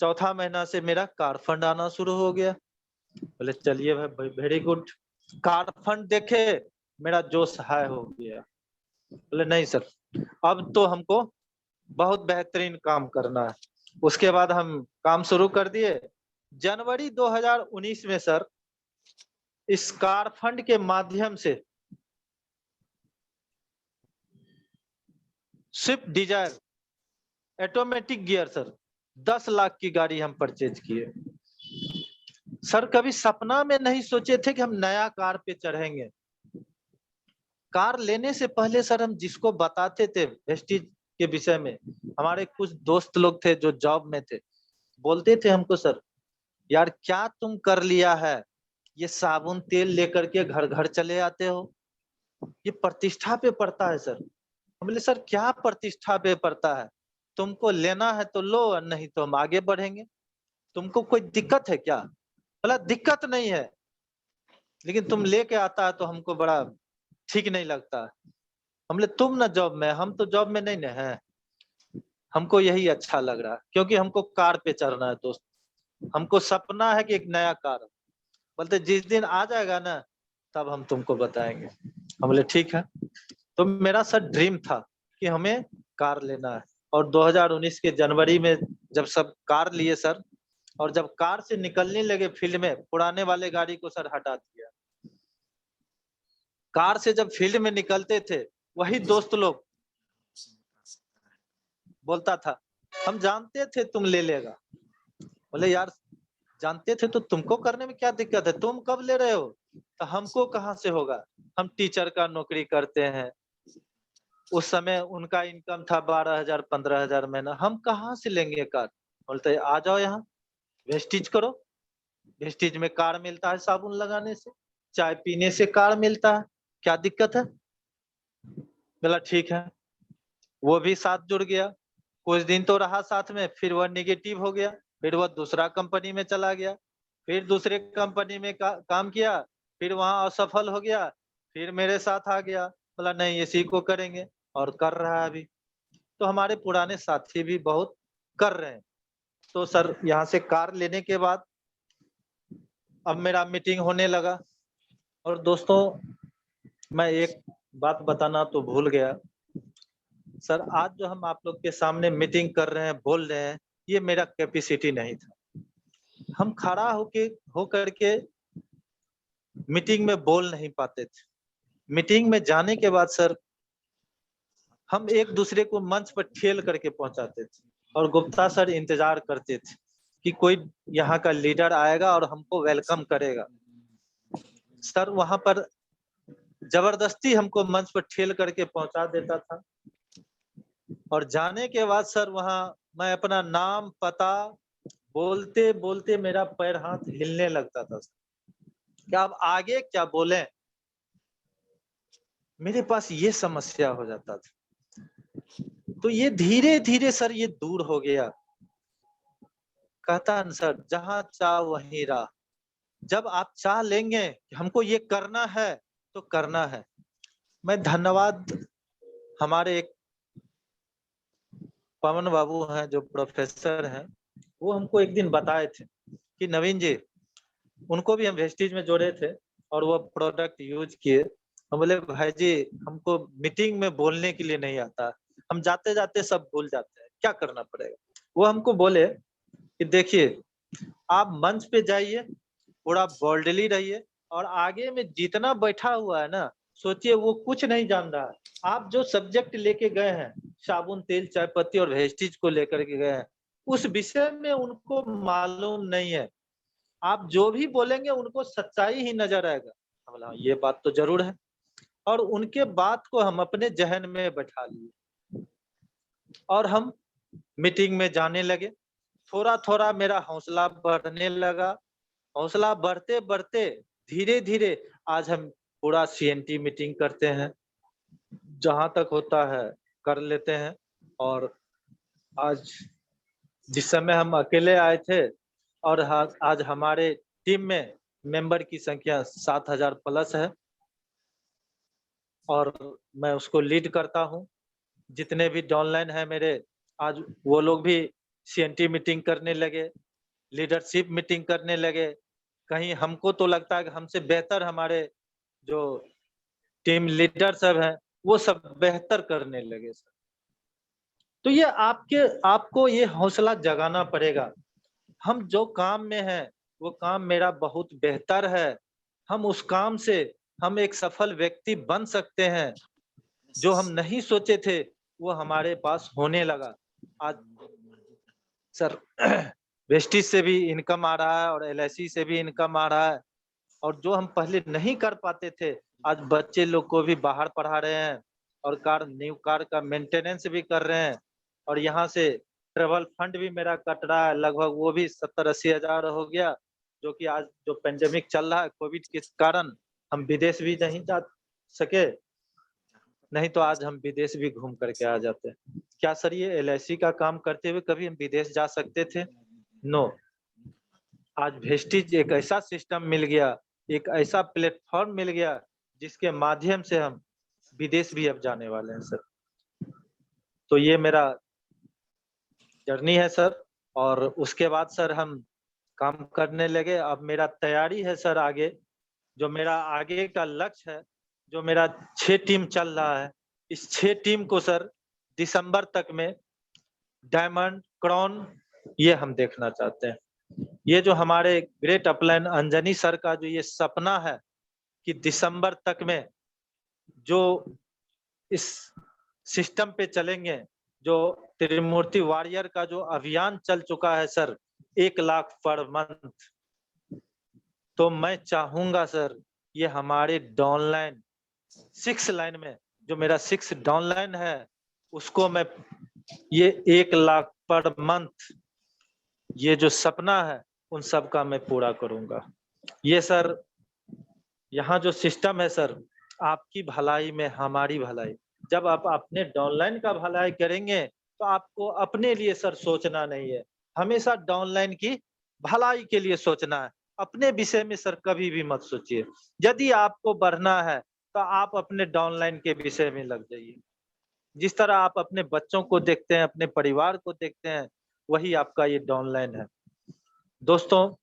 चौथा महीना से मेरा कार फंड आना शुरू हो गया। बोले चलिए भाई वेरी गुड। कार फंड देखे मेरा जोश हाई हो गया। बोले नहीं सर अब तो हमको बहुत बेहतरीन काम करना है। उसके बाद हम काम शुरू कर दिए। जनवरी 2019 में सर इस कार फंड के माध्यम से Swift Dzire automatic gear sir 10 lakh की गाड़ी हम परचेज किए। सर कभी सपना में नहीं सोचे थे कि हम नया कार पे चढ़ेंगे। कार लेने से पहले सर हम जिसको बताते थे वेस्टीज के विषय में, हमारे कुछ दोस्त लोग थे जो जॉब में थे, बोलते थे हमको सर यार क्या तुम कर लिया है, ये साबुन तेल लेकर के घर घर चले आते हो, ये प्रतिष्ठा पे पड़ता है सर। हम बोले सर क्या प्रतिष्ठा पे पड़ता है, तुमको लेना है तो लो नहीं तो हम आगे बढ़ेंगे, तुमको कोई दिक्कत है क्या? बोला दिक्कत नहीं है लेकिन तुम लेके आता है तो हमको बड़ा ठीक नहीं लगता। हम बोले तुम ना जॉब में, हम तो जॉब में नहीं ना है, हमको यही अच्छा लग रहा है क्योंकि हमको कार पे चढ़ना है दोस्त, हमको सपना है कि एक नया कार। बोलते जिस दिन आ जाएगा ना तब हम तुमको बताएंगे। हम बोले ठीक है। तो मेरा सर ड्रीम था कि हमें कार लेना है और 2019 के जनवरी में जब सब कार लिए सर, और जब कार से निकलने लगे फील्ड में पुराने वाले गाड़ी को सर हटा दिया। कार से जब फील्ड में निकलते थे वही दोस्त लोग बोलता था हम जानते थे तुम ले लेगा। बोले यार जानते थे तो तुमको करने में क्या दिक्कत है, तुम कब ले रहे हो? तो हमको कहाँ से होगा, हम टीचर का नौकरी करते हैं। उस समय उनका इनकम था 12,000 15,000 महीना, हम कहाँ से लेंगे कार? बोलते आ जाओ यहाँ वेस्टीज करो, वेस्टीज में कार मिलता है, साबुन लगाने से चाय पीने से कार मिलता है, क्या दिक्कत है? बोला ठीक है। वो भी साथ जुड़ गया, कुछ दिन तो रहा साथ में, फिर वह निगेटिव हो गया, फिर वह दूसरा कंपनी में चला गया, फिर दूसरे कंपनी में काम किया, फिर वहां असफल हो गया, फिर मेरे साथ आ गया। बोला नहीं इसी को करेंगे और कर रहा है अभी। तो हमारे पुराने साथी भी बहुत कर रहे हैं। तो सर यहाँ से कार लेने के बाद अब मेरा मीटिंग होने लगा। और दोस्तों मैं एक बात बताना तो भूल गया सर, आज जो हम आप लोग के सामने मीटिंग कर रहे हैं बोल रहे हैं, ये मेरा कैपेसिटी नहीं था। हम खड़ा होकर के मीटिंग में बोल नहीं पाते थे। मीटिंग में जाने के बाद सर हम एक दूसरे को मंच पर ठेल करके पहुंचाते थे और गुप्ता सर इंतजार करते थे कि कोई यहाँ का लीडर आएगा और हमको वेलकम करेगा। सर वहां पर जबरदस्ती हमको मंच पर ठेल करके पहुंचा देता था और जाने के बाद सर वहां मैं अपना नाम पता बोलते बोलते मेरा पैर हाथ हिलने लगता था क्या अब आगे क्या बोले, मेरे पास ये समस्या हो जाता था। तो ये धीरे धीरे सर ये दूर हो गया। कहता सर जहां चाह वहीं राह, जब आप चाह लेंगे कि हमको ये करना है तो करना है। मैं धन्यवाद हमारे एक पवन बाबू हैं जो प्रोफेसर हैं, वो हमको एक दिन बताए थे कि नवीन जी, उनको भी हम वेस्टीज में जोड़े थे और वो प्रोडक्ट यूज किए। हम बोले भाई जी हमको मीटिंग में बोलने के लिए नहीं आता, हम जाते जाते सब भूल जाते हैं, क्या करना पड़ेगा? वो हमको बोले कि देखिए आप मंच पे जाइए, पूरा बोल्डली रहिए और आगे में जितना बैठा हुआ है ना सोचिए वो कुछ नहीं जान रहा है। आप जो सब्जेक्ट लेके गए हैं साबुन तेल चाय पत्ती और वेस्टीज को लेकर के गए हैं उस विषय में उनको मालूम नहीं है, आप जो भी बोलेंगे उनको सच्चाई ही नजर आएगा। बोला ये बात तो जरूर है और उनके बात को हम अपने जहन में बैठा लिए और हम मीटिंग में जाने लगे। थोड़ा थोड़ा मेरा हौसला बढ़ने लगा हौसला बढ़ते बढ़ते धीरे धीरे आज हम पूरा CNT मीटिंग करते हैं, जहां तक होता है कर लेते हैं। और आज जिस समय हम अकेले आए थे और आज हमारे टीम में मेंबर की संख्या 7,000 प्लस है और मैं उसको लीड करता हूँ। जितने भी डाउनलाइन है मेरे, आज वो लोग भी CNT मीटिंग करने लगे, लीडरशिप मीटिंग करने लगे। कहीं हमको तो लगता है कि हमसे बेहतर हमारे जो टीम लीडर सब हैं, वो सब बेहतर करने लगे सर। तो ये आपको ये हौसला जगाना पड़ेगा। हम जो काम में हैं, वो काम मेरा बहुत बेहतर है। हम उस काम से हम एक सफल व्यक्ति बन सकते हैं। जो हम नहीं सोचे थे, वो हमारे पास होने लगा। आज सर वेस्टेज से भी इनकम आ रहा है और LIC से भी इनकम आ रहा है और जो हम पहले नहीं कर पाते थे, आज बच्चे लोग को भी बाहर पढ़ा रहे हैं और न्यू कार का मेंटेनेंस भी कर रहे हैं और यहाँ से ट्रैवल फंड भी मेरा कट रहा है, लगभग वो भी 70-80 हजार हो गया, जो कि आज जो पेंडेमिक चल रहा है कोविड के कारण हम विदेश भी नहीं जा सके, नहीं तो आज हम विदेश भी घूम करके आ जाते। क्या सर ये LIC का काम करते हुए कभी हम विदेश जा सकते थे? नो। आज वेस्टेज एक ऐसा सिस्टम मिल गया, एक ऐसा प्लेटफॉर्म मिल गया, जिसके माध्यम से हम विदेश भी अब जाने वाले हैं सर। तो ये मेरा जर्नी है सर और उसके बाद सर हम काम करने लगे। अब मेरा तैयारी है सर आगे, जो मेरा आगे का लक्ष्य है, जो मेरा 6 टीम चल रहा है, इस 6 टीम को सर दिसंबर तक में डायमंड, क्राउन ये हम देखना चाहते हैं। ये जो हमारे ग्रेट अपलाइन अंजनी सर का जो ये सपना है कि दिसंबर तक में जो इस सिस्टम पे चलेंगे, जो त्रिमूर्ति वॉरियर का जो अभियान चल चुका है सर 1 लाख पर मंथ, तो मैं चाहूंगा सर ये हमारे डाउनलाइन 6 लाइन में जो मेरा 6 डाउनलाइन है उसको मैं ये 1 लाख पर मंथ ये जो सपना है उन सब का मैं पूरा करूंगा। ये सर यहाँ जो सिस्टम है सर, आपकी भलाई में हमारी भलाई। जब आप अपने डाउनलाइन का भलाई करेंगे तो आपको अपने लिए सर सोचना नहीं है, हमेशा डाउनलाइन की भलाई के लिए सोचना है। अपने विषय में सर कभी भी मत सोचिए। यदि आपको बढ़ना है तो आप अपने डाउनलाइन के विषय में लग जाइए। जिस तरह आप अपने बच्चों को देखते हैं, अपने परिवार को देखते हैं, वही आपका ये डाउनलाइन है। दोस्तों,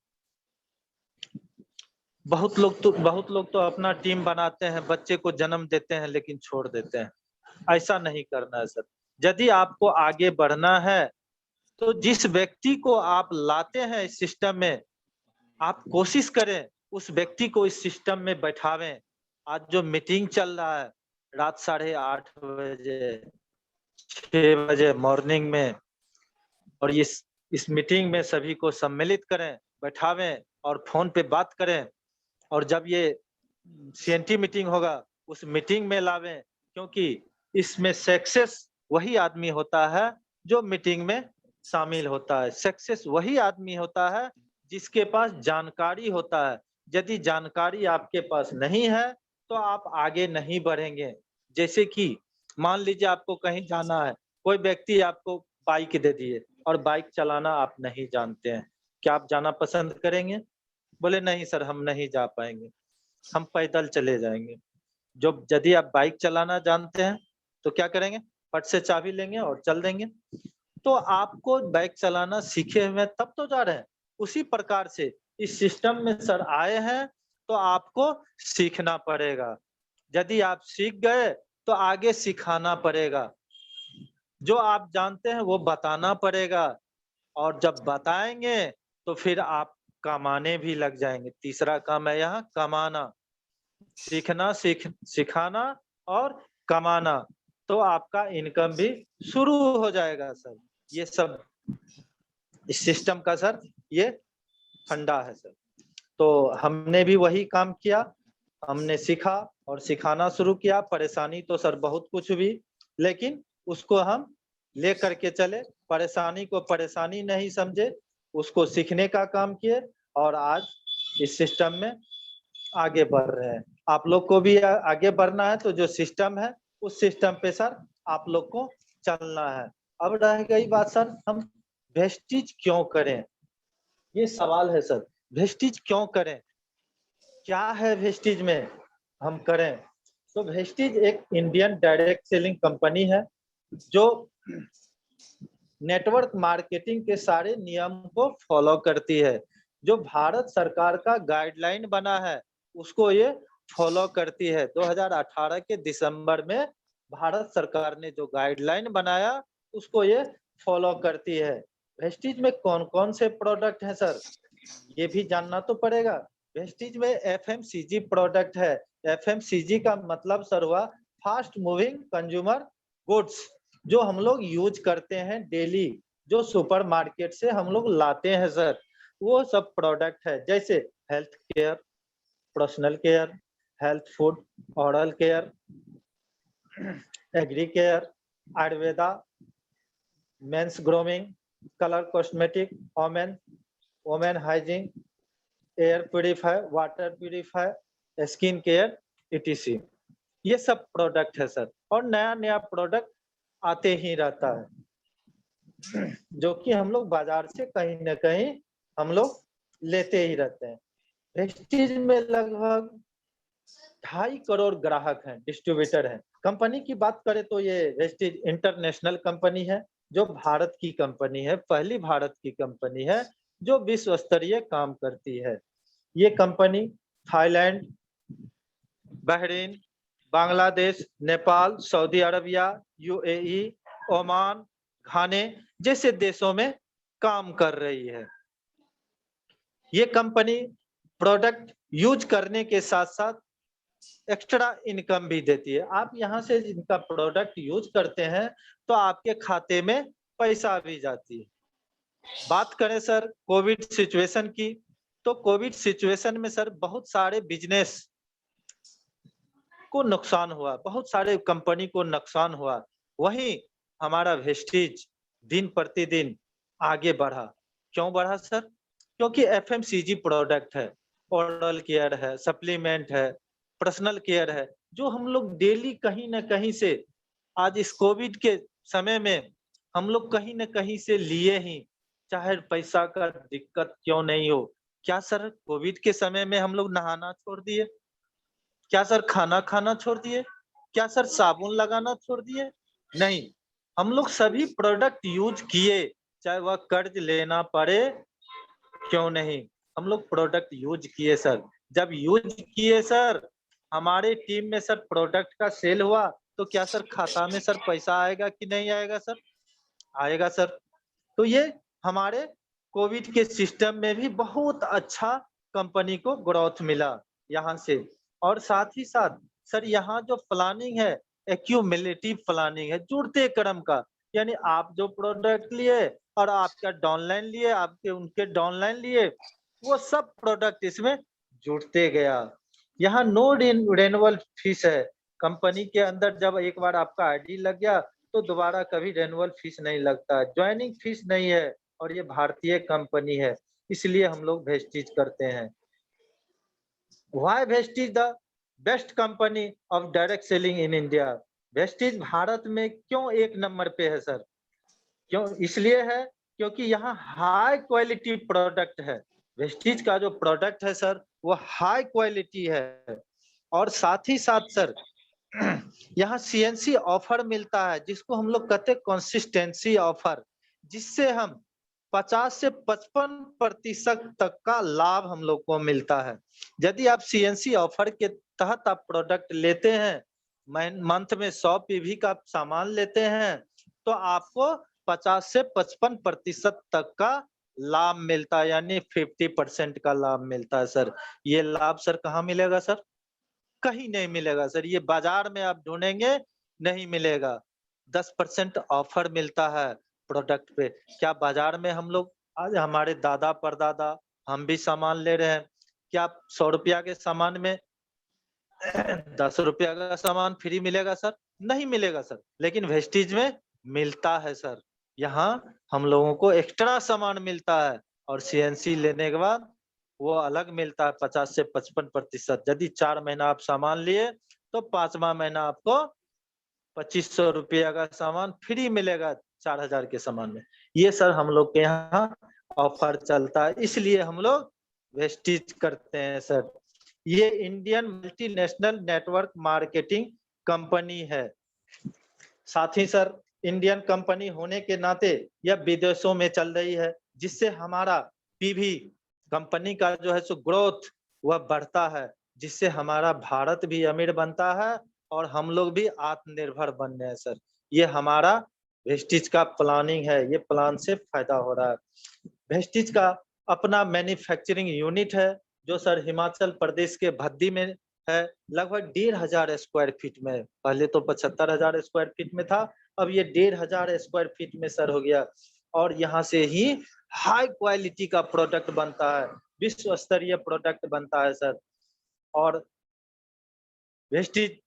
बहुत लोग तो अपना टीम बनाते हैं, बच्चे को जन्म देते हैं लेकिन छोड़ देते हैं। ऐसा नहीं करना है सर। यदि आपको आगे बढ़ना है तो जिस व्यक्ति को आप लाते हैं इस सिस्टम में, आप कोशिश करें उस व्यक्ति को इस सिस्टम में बैठावें। आज जो मीटिंग चल रहा है रात 8:30 बजे, 6 बजे मॉर्निंग में, और इस मीटिंग में सभी को सम्मिलित करें, बैठावें और फोन पे बात करें। और जब ये CNT मीटिंग होगा उस मीटिंग में लावें, क्योंकि इसमें सक्सेस वही आदमी होता है जो मीटिंग में शामिल होता है। सक्सेस वही आदमी होता है जिसके पास जानकारी होता है। यदि जानकारी आपके पास नहीं है तो आप आगे नहीं बढ़ेंगे। जैसे कि मान लीजिए आपको कहीं जाना है, कोई व्यक्ति आपको बाइक दे दिए और बाइक चलाना आप नहीं जानते हैं, क्या आप जाना पसंद करेंगे? बोले नहीं सर हम नहीं जा पाएंगे, हम पैदल चले जाएंगे। जो यदि आप बाइक चलाना जानते हैं तो क्या करेंगे? फट से चाबी लेंगे और चल देंगे। तो आपको बाइक चलाना सीखे हुए तब तो जा रहे हैं। उसी प्रकार से इस सिस्टम में सर आए हैं तो आपको सीखना पड़ेगा। यदि आप सीख गए तो आगे सिखाना पड़ेगा। जो आप जानते हैं वो बताना पड़ेगा और जब बताएंगे तो फिर आप कमाने भी लग जाएंगे। तीसरा काम है यहाँ कमाना, सीखना, सिखाना और कमाना, तो आपका इनकम भी शुरू हो जाएगा सर। ये सब इस सिस्टम का सर ये फंडा है सर। तो हमने भी वही काम किया, हमने सीखा और सिखाना शुरू किया। परेशानी तो सर बहुत कुछ हुई, लेकिन उसको हम ले करके चले, परेशानी को परेशानी नहीं समझे, उसको सीखने का काम किए और आज इस सिस्टम में आगे बढ़ रहे हैं। आप लोग को भी आगे बढ़ना है, तो जो सिस्टम है उस सिस्टम पे सर आप लोग को चलना है। अब रह गई बात सर, हम वेस्टेज क्यों करें? ये सवाल है सर, वेस्टेज क्यों करें? क्या है वेस्टेज में हम करें? तो वेस्टेज एक इंडियन डायरेक्ट सेलिंग कंपनी है जो नेटवर्क मार्केटिंग के सारे नियम को फॉलो करती है। जो भारत सरकार का गाइडलाइन बना है उसको ये फॉलो करती है। 2018 के दिसंबर में भारत सरकार ने जो गाइडलाइन बनाया उसको ये फॉलो करती है। वेस्टेज में कौन-कौन से प्रोडक्ट हैं सर? ये भी जानना तो पड़ेगा। वेस्टेज में एफएमसीजी प्रोडक्ट है। एफएमसीजी का मतलब सर हुआ फास्ट मूविंग कंज्यूमर गुड्स, जो हम लोग यूज करते हैं डेली, जो सुपरमार्केट से हम लोग लाते हैं सर, वो सब प्रोडक्ट है। जैसे health care, personal care, health food, oral care, agri care, Ayurveda, men's grooming, colour cosmetic, women hygiene, air purifier, water purifier, skin care, etc। ये सब प्रोडक्ट है सर, और नया-नया प्रोडक्ट आते ही रहता है जो कि हम लोग बाजार से कहीं न कहीं हम लोग लेते ही रहते हैं। वेस्टेज में लगभग 2.5 करोड़ ग्राहक हैं, डिस्ट्रीब्यूटर हैं। कंपनी की बात करें तो ये वेस्टेज इंटरनेशनल कंपनी है, जो भारत की कंपनी है, पहली भारत की कंपनी है जो विश्व स्तरीय काम करती है। ये company Thailand, Bahrain, Bangladesh, Nepal, Saudi Arabia, UAE, Oman, Ghana जैसे देशों में काम कर रही है। ये कंपनी प्रोडक्ट यूज करने के साथ-साथ एक्स्ट्रा इनकम भी देती है। आप यहाँ से इनका प्रोडक्ट यूज करते हैं तो आपके खाते में पैसा भी जाती है। बात करें सर कोविड सिचुएशन की, तो कोविड सिचुएशन में सर बहुत सारे बिजनेस को नुकसान हुआ, बहुत सारे कंपनी को नुकसान हुआ। वहीं हमारा वेस्टेज दिन प्रतिदिन आगे बढ़ा। क्यों बढ़ा सर? क्योंकि एफएमसीजी प्रोडक्ट है, ओरल केयर है, सप्लीमेंट है, पर्सनल केयर है, जो हम लोग डेली कहीं न कहीं से आज इस कोविड के समय में हम लोग कहीं न कहीं से लिए ही, चाहे पैसा का दिक्कत क्यों नहीं हो। क्या सर कोविड के समय में हम लोग नहाना छोड़ दिए? क्या सर खाना खाना छोड़ दिए? क्या सर साबुन लगाना छोड़ दिए? नहीं, हम लोग सभी प्रोडक्ट यूज़ किए, चाहे वह कर्ज लेना पड़े क्यों नहीं, हम लोग प्रोडक्ट यूज़ किए सर। जब यूज़ किए सर, हमारे टीम में सर प्रोडक्ट का सेल हुआ, तो क्या सर खाता में सर पैसा आएगा कि नहीं आएगा सर? आएगा सर। तो ये हमारे कोविड के सिस्टम में भी बहुत अच्छा कंपनी को ग्रोथ मिला यहाँ से। और साथ ही साथ सर यहाँ जो प्लानिंग है, एक्यूमुलेटिव प्लानिंग है, जुड़ते क्रम का। यानी आप जो प्रोडक्ट लिए और आपका डाउनलाइन लिए, आपके उनके डाउनलाइन लिए, वो सब प्रोडक्ट इसमें जुड़ते गया। यहाँ नो रिन्यूअल फीस है। कंपनी के अंदर जब एक बार आपका आईडी लग गया तो दोबारा कभी रिन्यूअल फीस नहीं लगता, जॉइनिंग फीस नहीं है, और ये भारतीय कंपनी है, इसलिए हम लोग वेस्टेज करते हैं। Why wastage the best company of direct selling in India? Wastage Bharat में क्यों एक नंबर पे है सर? क्यों? इसलिए है क्योंकि यहाँ हाई क्वालिटी प्रोडक्ट है। वेस्टेज का जो प्रोडक्ट है सर, वो हाई क्वालिटी है। और साथ ही साथ सर यहाँ सीएनसी ऑफर मिलता है, जिसको हम लोग कहते हैं कंसिस्टेंसी ऑफर, जिससे हम 50 से 55% तक का लाभ हम लोग को मिलता है। यदि आप सीएनसी ऑफर के तहत आप प्रोडक्ट लेते हैं, मंथ में 100 पीवी का सामान लेते हैं, तो आपको 50 से 55% तक का लाभ मिलता है, यानी 50% का लाभ मिलता है सर। ये लाभ सर कहाँ मिलेगा सर? कहीं नहीं मिलेगा सर, ये बाजार में आप ढूँढेंगे, नहीं मिलेगा। 10% ऑफर मिलता है प्रोडक्ट पे। क्या बाजार में हम लोग आज हमारे दादा-परदादा हम भी सामान ले रहे हैं, क्या ₹100 के सामान में ₹10 का सामान फ्री मिलेगा सर? नहीं मिलेगा सर, लेकिन वेस्टेज में मिलता है सर। यहाँ हम लोगों को एक्स्ट्रा सामान मिलता है और सीएनसी लेने के बाद वो अलग मिलता है 50 से 55%। यदि 4 महीना आप सामान लिए तो 5वां महीना आपको 2500 रुपया का सामान फ्री मिलेगा 4000 के सामान में। ये सर हम लोग के यहाँ ऑफर चलता है, इसलिए हम लोग वेस्टेज करते हैं सर। ये Indian multinational network marketing company है। साथ ही सर इंडियन कंपनी होने के नाते यह विदेशों में चल रही है, जिससे हमारा पीवी कंपनी का जो है सो ग्रोथ वह बढ़ता है, जिससे हमारा भारत भी अमीर बनता है और हम लोग भी आत्मनिर्भर बन रहे हैं सर। ये हमारा वेस्टेज का प्लानिंग है, ये प्लान से फायदा हो रहा है। वेस्टेज का अपना मैन्युफैक्चरिंग यूनिट है, जो सर हिमाचल प्रदेश के भद्दी में है, लगभग 1500 स्क्वायर फीट में। पहले तो 75,000 स्क्वायर फीट में था, अब ये 1500 स्क्वायर फीट में सर हो गया। और यहाँ से ही हाई क्वालिटी का प्रोडक्ट बनता है, विश्व स्तरीय प्रोडक्ट बनता है सर। और वेस्टेज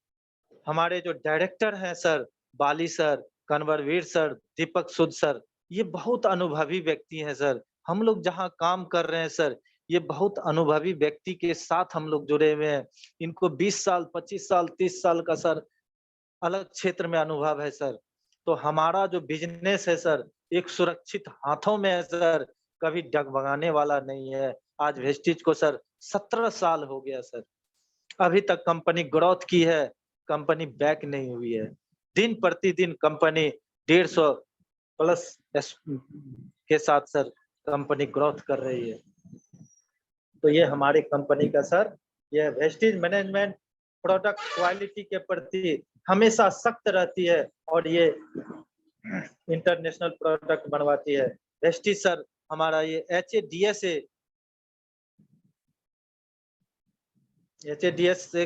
हमारे जो डायरेक्टर हैं सर, बाली सर, कन्वरवीर सर, दीपक सूद सर, ये बहुत अनुभवी व्यक्ति हैं सर। हम लोग जहाँ काम कर रहे हैं सर, ये बहुत अनुभवी व्यक्ति के साथ हम लोग जुड़े हुए हैं। इनको 20 साल, 25 साल, 30 साल का सर अलग क्षेत्र में अनुभव है सर। तो हमारा जो बिज़नेस है सर, एक सुरक्षित हाथों में है सर, कभी डगमगाने वाला नहीं है। आज वेस्टेज को सर 17 साल हो गया सर। अभी तक कंपनी ग्रोथ की है, कंपनी बैक नहीं हुई है। दिन प्रतिदिन कंपनी 150 प्लस के साथ सर कंपनी ग्रोथ कर रही है। तो ये हमारी कंपनी का सर, ये वेस्टेज मैनेजमेंट प्रोडक्ट क्वालिटी के प्रति हमेशा सख्त रहती है और ये इंटरनेशनल प्रोडक्ट बनवाती है। वेस्टेज सर हमारा ये HADSA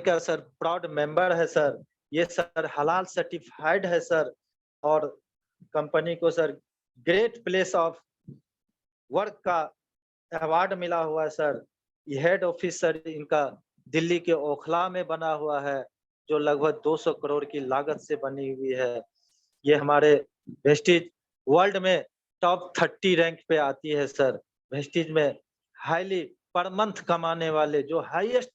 का सर प्राउड मेंबर है सर। ये सर हलाल सर्टिफाइड है सर। और कंपनी को sir great place of work का अवार्ड मिला हुआ है सर। ये हेड ऑफिस सर इनका दिल्ली के ओखला में बना हुआ है, जो लगभग 200 करोड़ की लागत से बनी हुई है। ये हमारे वेस्टेज वर्ल्ड में टॉप 30 रैंक पे आती है सर। वेस्टेज में हाईली पर मंथ कमाने वाले जो हाईएस्ट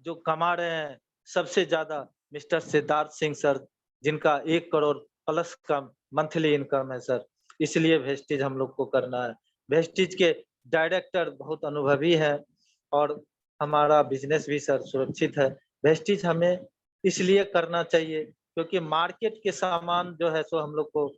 जो कमा रहे हैं सबसे ज्यादा मिस्टर सिद्धार्थ सिंह सर, जिनका 1 करोड़ प्लस का मंथली इनकम है सर। इसलिए वेस्टेज हम लोग को करना है। वेस्टेज के डायरेक्टर बहुत अनुभवी हैं और हमारा बिजनेस भी सर सुरक्षित है। वेस्टेज हमें इसलिए करना चाहिए क्योंकि मार्केट के सामान जो है सो हम लोग को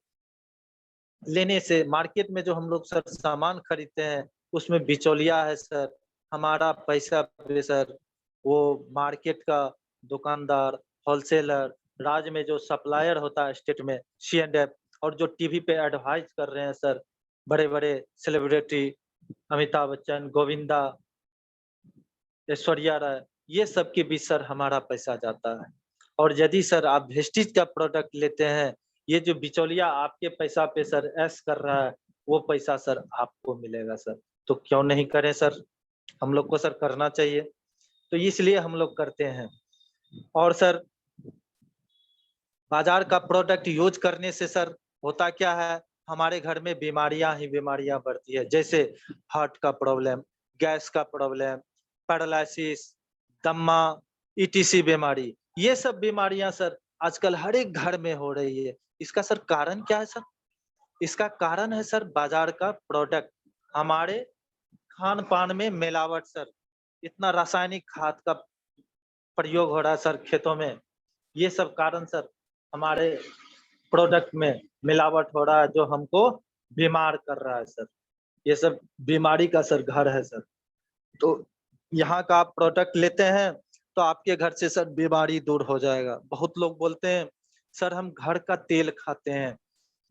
लेने से, मार्केट में जो हम लोग सर सामान खरीदते हैं उसमें बिचौलिया है सर। हमारा पैसा भी सर वो मार्केट का दुकानदार, होलसेलर, राज्य में जो सप्लायर होता है स्टेट में C&F, और जो टीवी पे एडवर्टाइज कर रहे हैं सर बड़े-बड़े सेलिब्रिटी, अमिताभ बच्चन, गोविंदा, ऐश्वर्या राय, ये सब के बीच सर हमारा पैसा जाता है। और यदि सर आप वेस्टेज का प्रोडक्ट लेते हैं, ये जो बिचौलिया आपके पैसा पे सर ऐश कर रहा है, वो पैसा सर आपको मिलेगा सर। तो क्यों नहीं करें सर? हम लोग को सर करना चाहिए। तो इसलिए हम लोग करते हैं। और सर बाजार का प्रोडक्ट यूज करने से सर होता क्या है, हमारे घर में बीमारियां ही बीमारियां बढ़ती है। जैसे हार्ट का प्रॉब्लम, गैस का प्रॉब्लम, पैरालिसिस, दम्मा, ETC बीमारी, ये सब बीमारियां सर आजकल हर एक घर में हो रही है। इसका सर कारण क्या है सर? इसका कारण है सर बाजार का प्रोडक्ट, हमारे खान पान में मिलावट सर। इतना रासायनिक खाद का प्रयोग हो रहा है सर खेतों में। ये सब कारण सर हमारे प्रोडक्ट में मिलावट हो रहा है, जो हमको बीमार कर रहा है सर। ये सब बीमारी का सर घर है सर। तो यहाँ का आप प्रोडक्ट लेते हैं तो आपके घर से सर बीमारी दूर हो जाएगा। बहुत लोग बोलते हैं सर हम घर का तेल खाते हैं। हम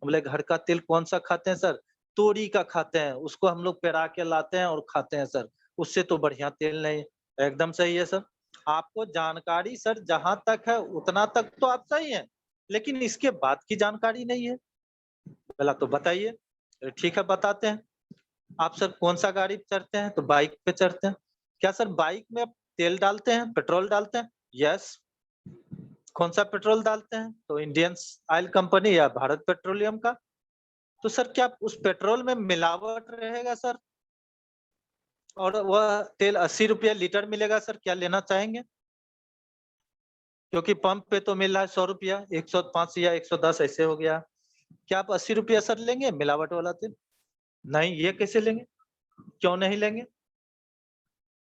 बोले घर का तेल कौन सा खाते हैं सर? तोरी का खाते हैं, उसको हम लोग पेरा के लाते हैं और खाते हैं सर। उससे तो बढ़िया तेल नहीं। एकदम सही है सर। आपको जानकारी सर जहाँ तक है उतना तक तो आप सही हैं, लेकिन इसके बाद की जानकारी नहीं है। पहला तो बताइए। ठीक है बताते हैं। आप सर कौन सा गाड़ी पे चढ़ते हैं? तो बाइक पे चढ़ते हैं। क्या सर बाइक में आप तेल डालते हैं, पेट्रोल डालते हैं? यस। कौन सा पेट्रोल डालते हैं? तो इंडियन ऑयल कंपनी या भारत पेट्रोलियम का। तो सर क्या उस पेट्रोल में मिलावट रहेगा सर? और वह तेल 80 रुपया लीटर मिलेगा सर, क्या लेना चाहेंगे? क्योंकि पंप पे तो मिल रहा है 100 रुपया, 105 या 110 ऐसे हो गया। क्या आप 80 रुपया सर लेंगे मिलावट वाला तेल? नहीं, ये कैसे लेंगे? क्यों नहीं लेंगे?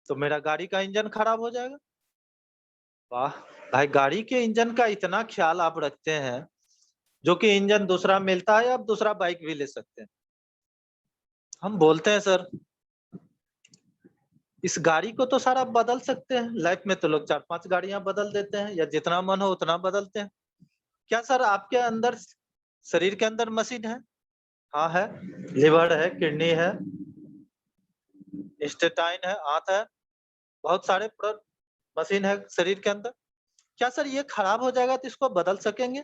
तो मेरा गाड़ी का इंजन खराब हो जाएगा। वाह! भाई गाड़ी के इंजन का इतना ख्याल आप रखते हैं, जो कि इंजन दूसरा मिलता है, आप दूसरा बाइक भी ले सकते हैं। हम बोलते हैं सर, इस गाड़ी को तो सर आप बदल सकते हैं। लाइफ में तो लोग 4-5 गाड़ियाँ बदल देते हैं या जितना मन हो उतना बदलते हैं। क्या सर आपके अंदर शरीर के अंदर मशीन है? हाँ है, लिवर है, किडनी है, इंटेस्टाइन है, आंत है, बहुत सारे मशीन है शरीर के अंदर। क्या सर ये खराब हो जाएगा तो इसको बदल सकेंगे?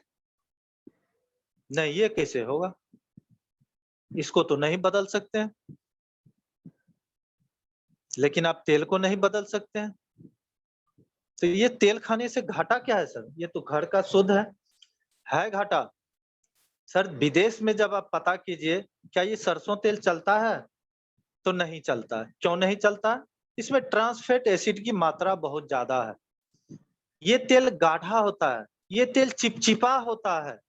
नहीं, ये कैसे होगा? इसको तो नहीं बदल सकते हैं। लेकिन आप तेल को नहीं बदल सकते हैं। तो ये तेल खाने से घाटा क्या है सर? ये तो घर का शुद्ध है घाटा। सर विदेश में जब आप पता कीजिए, क्या ये सरसों तेल चलता है? तो नहीं चलता है। क्यों नहीं चलता है? इसमें ट्रांस फैट एसिड की मात्रा बहुत ज़्यादा है। ये तेल गाढ़ा होता है, ये तेल चिपचिपा होता है,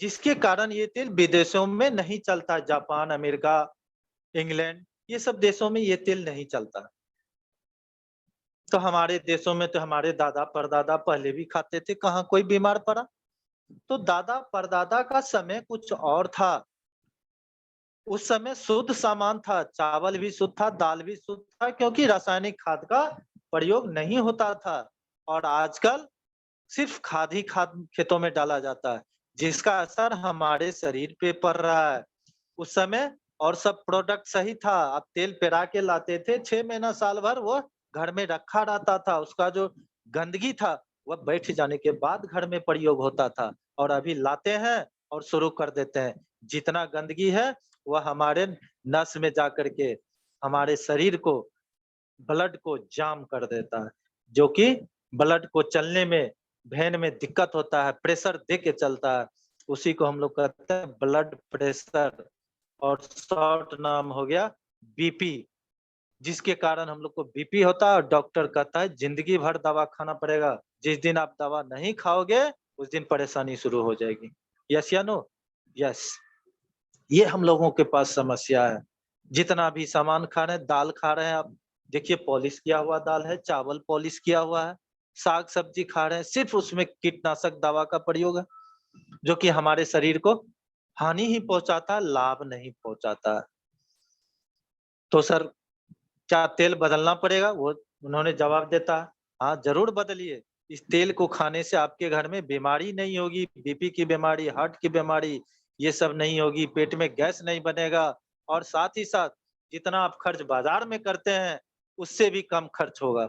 जिसके कारण ये तेल विदेशों में नहीं चलता। जापान, अमेरिका, इंग्लैंड, ये सब देशों में ये तेल नहीं चलता। तो हमारे देशों में तो हमारे दादा-परदादा पहले भी खाते थे, कहाँ कोई बीमार पड़ा। तो दादा-परदादा का समय कुछ और था। उस समय शुद्ध सामान था, चावल भी शुद्ध था, दाल भी शुद्ध था, क्योंकि रासायनिक खाद का प्रयोग नहीं होता था। और आजकल सिर्फ खाद ही खाद खेतों में डाला जाता है, जिसका असर हमारे शरीर पे पड़ रहा है। उस समय और सब प्रोडक्ट सही था, आप तेल पेरा के लाते थे, 6 महीना साल भर वो घर में रखा रहता था, उसका जो गंदगी था वह बैठ जाने के बाद घर में प्रयोग होता था। और अभी लाते हैं और शुरू कर देते हैं। जितना गंदगी है वह हमारे नस में जा कर के हमारे शरीर को, ब्लड को जाम कर देता है, जो कि ब्लड को चलने में, वेन में दिक्कत होता है, प्रेशर दे के चलता है। उसी को हम लोग कहते हैं ब्लड प्रेशर, और शॉर्ट नाम हो गया बीपी, जिसके कारण हम लोग को बीपी होता है और डॉक्टर कहता है ज़िंदगी भर दवा खाना पड़ेगा। जिस दिन आप दवा नहीं खाओगे, उस दिन परेशानी शुरू हो जाएगी। यस या नो? यस। ये हम लोगों के पास समस्या है। जितना भी सामान खा रहे हैं, दाल खा रहे हैं आप, देखिए पॉलिश किया हुआ दाल है, चावल पॉलिश किया हुआ है, साग-सब्जी खा रहे हैं, सिर्फ़ उसमें कीटनाशक दवा का प्रयोग है, जो कि हमारे शरीर को हानि ही पहुँचाता है, लाभ नहीं पहुँचाता है। तो सर क्या तेल बदलना पड़ेगा? वो उन्होंने जवाब देता है, हाँ, ज़रूर बदलिए। इस तेल को खाने से आपके घर में बीमारी नहीं होगी, बीपी की बीमारी, हार्ट की बीमारी, ये सब नहीं होगी, पेट में गैस नहीं बनेगा, और साथ ही साथ जितना आप खर्च बाज़ार में करते हैं, उससे भी कम खर्च होगा।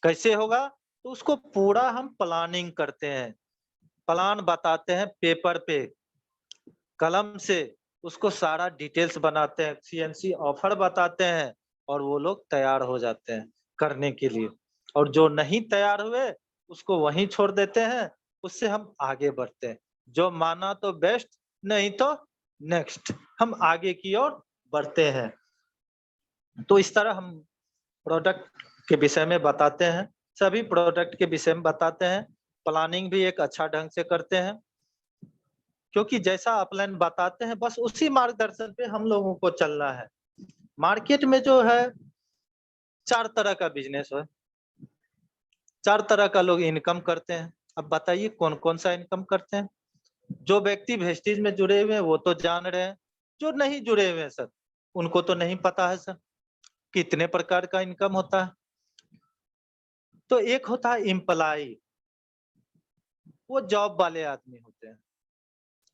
कैसे होगा? तो उसको पूरा हम प्लानिंग करते हैं, प्लान बताते हैं पेपर पे, कलम से उसको सारा डिटेल्स बनाते हैं, सीएनसी ऑफर बताते हैं, और वो लोग तैयार हो जाते हैं करने के लिए। और जो नहीं तैयार हुए, उसको वहीं छोड़ देते हैं, उससे हम आगे बढ़ते हैं। जो माना तो बेस्ट, नहीं तो नेक्स्ट, हम आगे की ओर बढ़ते हैं। तो इस तरह हम प्रोडक्ट के विषय में बताते हैं, सभी प्रोडक्ट के विषय में बताते हैं, प्लानिंग भी एक अच्छा ढंग से करते हैं। क्योंकि जैसा अपलाइन बताते हैं, बस उसी मार्गदर्शन पे हम लोगों को चलना है। मार्केट में जो है 4 तरह का बिज़नेस है, 4 तरह का लोग इनकम करते हैं। अब बताइए कौन-कौन सा इनकम करते हैं? जो व्यक्ति वेस्टेज में जुड़े हुए हैं वो तो जान रहे हैं, जो नहीं जुड़े हुए हैं सर, उनको तो नहीं पता है सर, कितने प्रकार का इनकम होता है। तो एक होता है एम्प्लॉयी, वो जॉब वाले आदमी होते हैं।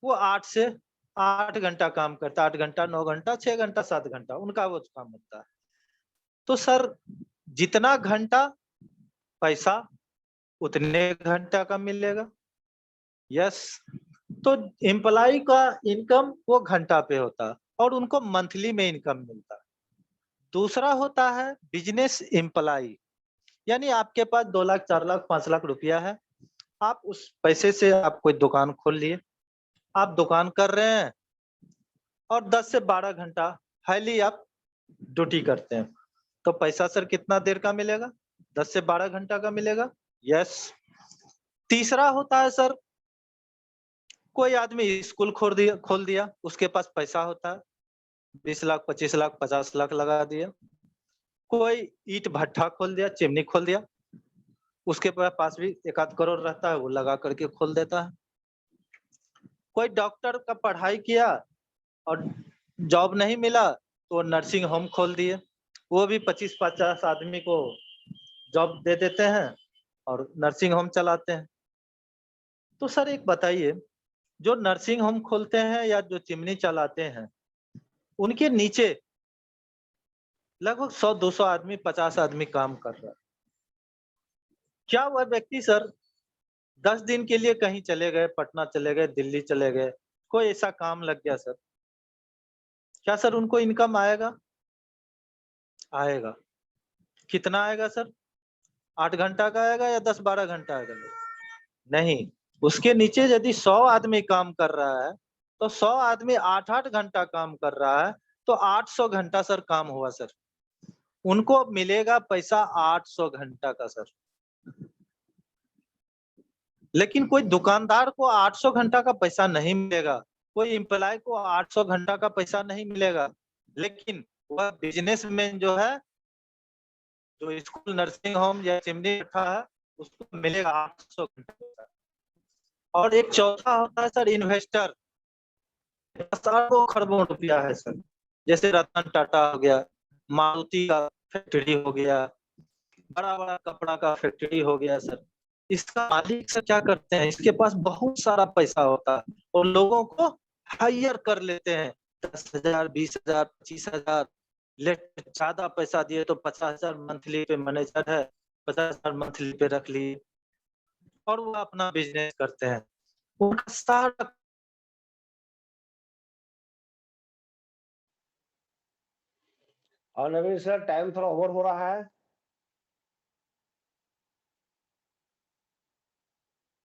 वो 8 से 8 घंटा काम करता है, 8 घंटा, 9 घंटा, 6 घंटा, 7 घंटा, उनका वो काम होता है। तो सर जितना घंटा पैसा उतने घंटा का मिलेगा। यस। तो एम्प्लॉयी का इनकम वो घंटा पे होता है और उनको मंथली में इनकम मिलता है। दूसरा होता है बिज़नेस एम्प्लॉयी, यानी आपके पास 2 लाख, 4 लाख, 5 लाख रुपया है। आप उस पैसे से आप कोई दुकान खोल लिए। आप दुकान कर रहे हैं और 10 से 12 घंटा हाइली आप ड्यूटी करते हैं। तो पैसा सर कितना देर का मिलेगा? 10 से 12 घंटा का मिलेगा। यस। तीसरा होता है सर, कोई आदमी स्कूल खोल दिया, उसके पास पैसा होता है, 20 लाख, 25 लाख, 50 लाख लगा दिया। कोई ईंट भट्ठा खोल दिया, चिमनी खोल दिया, उसके पास भी 1 आध करोड़ रहता है, वो लगा करके खोल देता है। कोई डॉक्टर का पढ़ाई किया और जॉब नहीं मिला तो नर्सिंग होम खोल दिए, वो भी 25-50 आदमी को जॉब दे देते हैं और नर्सिंग होम चलाते हैं। तो सर एक बताइए, जो नर्सिंग होम खोलते हैं या जो चिमनी चलाते हैं, उनके नीचे लगभग 100-200 आदमी, 50 आदमी काम कर रहा है। क्या वह व्यक्ति सर 10 दिन के लिए कहीं चले गए, पटना चले गए, दिल्ली चले गए, कोई ऐसा काम लग गया सर, क्या सर उनको इनकम आएगा? आएगा। कितना आएगा सर? 8 घंटा का आएगा या 10-12 घंटा आएगा? नहीं, उसके नीचे यदि 100 आदमी काम कर रहा है, तो 100 आदमी 8-8 घंटा काम कर रहा है, तो 800 घंटा सर काम हुआ सर। उनको मिलेगा पैसा 800 घंटा का सर। लेकिन कोई दुकानदार को 800 घंटा का पैसा नहीं मिलेगा, कोई एम्प्लॉय को 800 घंटा का पैसा नहीं मिलेगा। लेकिन वह बिजनेसमैन जो है, जो स्कूल, नर्सिंग होम या चिमनी रखा है, उसको मिलेगा 800 घंटा पैसा। और एक चौथा होता है सर इन्वेस्टर, हज़ारों खरबों रुपया है सर, जैसे रतन टाटा हो गया, मारुति का फैक्ट्री हो गया, बड़ा-बड़ा कपड़ा का फैक्ट्री हो गया सर। इसका मालिक सर क्या करते हैं, इसके पास बहुत सारा पैसा होता है और लोगों को हायर कर लेते हैं, 10,000, 20,000, 25,000, लेट ज्यादा पैसा दिए तो 50,000 मंथली पे मैनेजर है, 50,000 मंथली पे रख लिए और वो अपना बिजनेस करते हैं। उनका सारा और नवीन सर, टाइम थोड़ा ओवर हो रहा है।